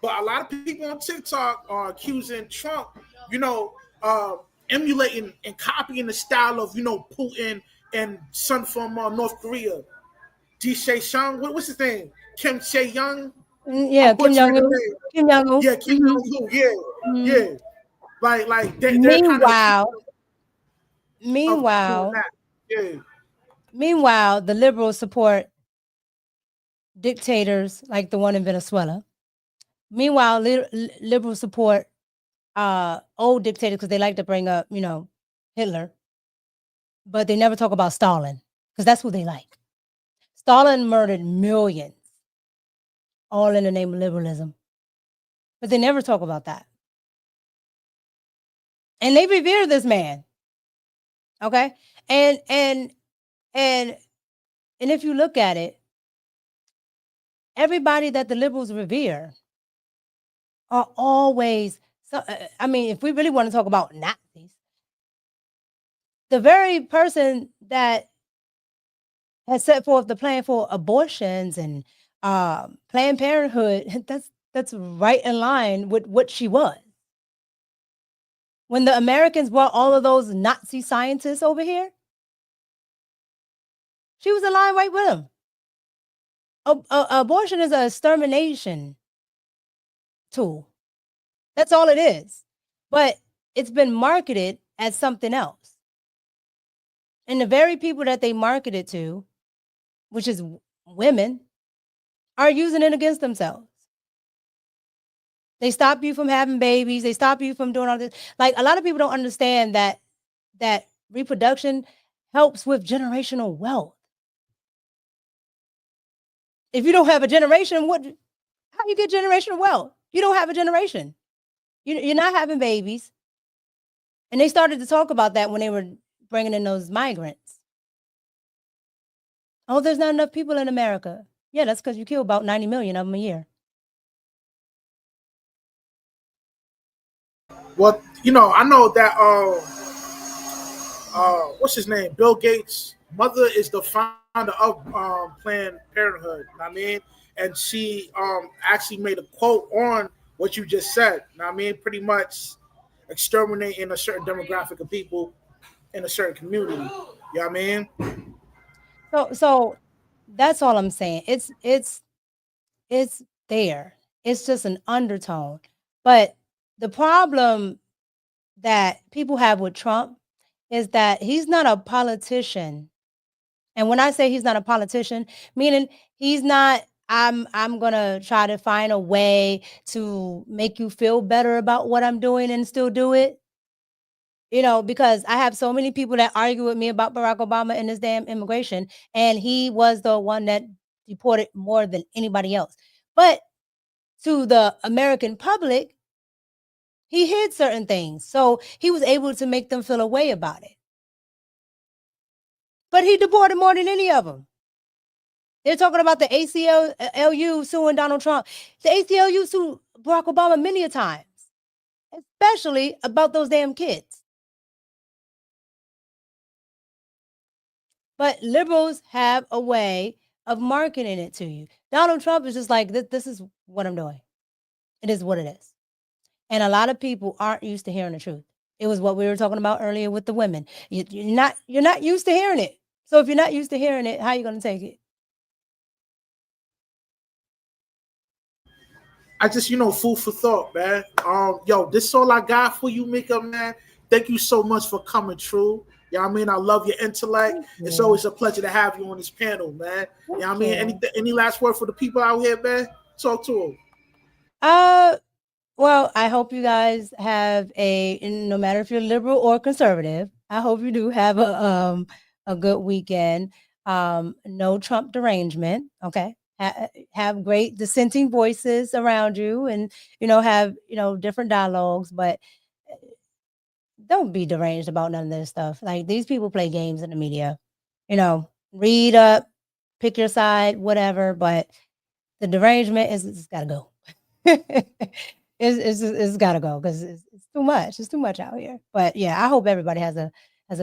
but a lot of people on TikTok are accusing Trump, you know, uh, emulating and copying the style of, Putin and son from North Korea. Shang, what's his name? Kim Che Young? Yeah, I'm Kim butchering Jong the Un. name. Kim Jong Un. Yeah, Kim Mhm. Jong Un. Yeah, Mhm. yeah. Like they're kind of Meanwhile, doing meanwhile, that. Yeah. meanwhile, the liberals support dictators like the one in Venezuela. Meanwhile, liberals support old dictators because they like to bring up, Hitler, but they never talk about Stalin because that's who they like. Stalin murdered millions, all in the name of liberalism, but they never talk about that. And they revere this man. Okay, and and and and if you look at it, everybody that the liberals revere are always. So, I mean, if we really want to talk about Nazis, the very person that has set forth the plan for abortions and Planned Parenthood, that's right in line with what she was. When the Americans brought all of those Nazi scientists over here, she was in line right with them. Abortion is an extermination tool. That's all it is. But it's been marketed as something else. And the very people that they market it to, which is women, are using it against themselves. They stop you from having babies. They stop you from doing all this. Like, a lot of people don't understand that reproduction helps with generational wealth. If you don't have a generation, how you get generational wealth? You don't have a generation. You're not having babies. And they started to talk about that when they were bringing in those migrants. Oh, there's not enough people in America. Yeah, that's because you kill about 90 million of them a year. Well, I know that what's his name? Bill Gates' mother is the founder of Planned Parenthood. You know what I mean? And she actually made a quote on what you just said. You know what I mean? Pretty much exterminating a certain demographic of people in a certain community. You know what I mean? So that's all I'm saying. It's there. It's just an undertone. But the problem that people have with Trump is that he's not a politician. And when I say he's not a politician, meaning he's not, I'm gonna try to find a way to make you feel better about what I'm doing and still do it. Because I have so many people that argue with me about Barack Obama and his damn immigration, and he was the one that deported more than anybody else. But to the American public, he hid certain things. So he was able to make them feel a way about it. But he deported more than any of them. They're talking about the ACLU suing Donald Trump. The ACLU sued Barack Obama many a times, especially about those damn kids. But liberals have a way of marketing it to you. Donald Trump is just like, this is what I'm doing. It is what it is. And a lot of people aren't used to hearing the truth. It was what we were talking about earlier with the women. You're not used to hearing it. So if you're not used to hearing it, how are you going to take it? I just, food for thought, man. Yo, this is all I got for you, Micca, man. Thank you so much for coming through. You know what I mean? I love your intellect. It's always a pleasure to have you on this panel, man. You know what I mean? Any last word for the people out here, man? Talk to them. Well, I hope you guys have no matter if you're liberal or conservative, I hope you do have a good weekend. No Trump derangement, okay? Have great dissenting voices around you, and have different dialogues, but don't be deranged about none of this stuff. Like, these people play games in the media. Read up, pick your side, whatever, but the derangement is got to go. It's got to go, because it's too much. It's too much out here. But yeah, I hope everybody has a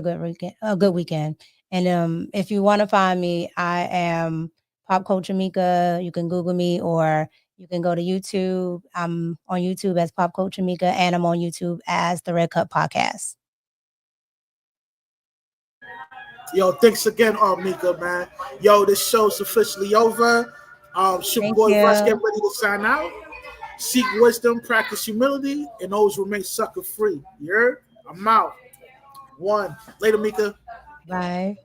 good weekend. And if you want to find me, I am Pop Culture Micca. You can Google me, or you can go to YouTube. I'm on YouTube as Pop Culture Micca, and I'm on YouTube as the Red Cup Podcast. Yo, thanks again, Micca, man. Yo, this show's officially over. Your boy Russ getting ready to sign out. Seek wisdom, practice humility, and always remain sucker free. You heard? I'm out. One. Later, Micca. Bye.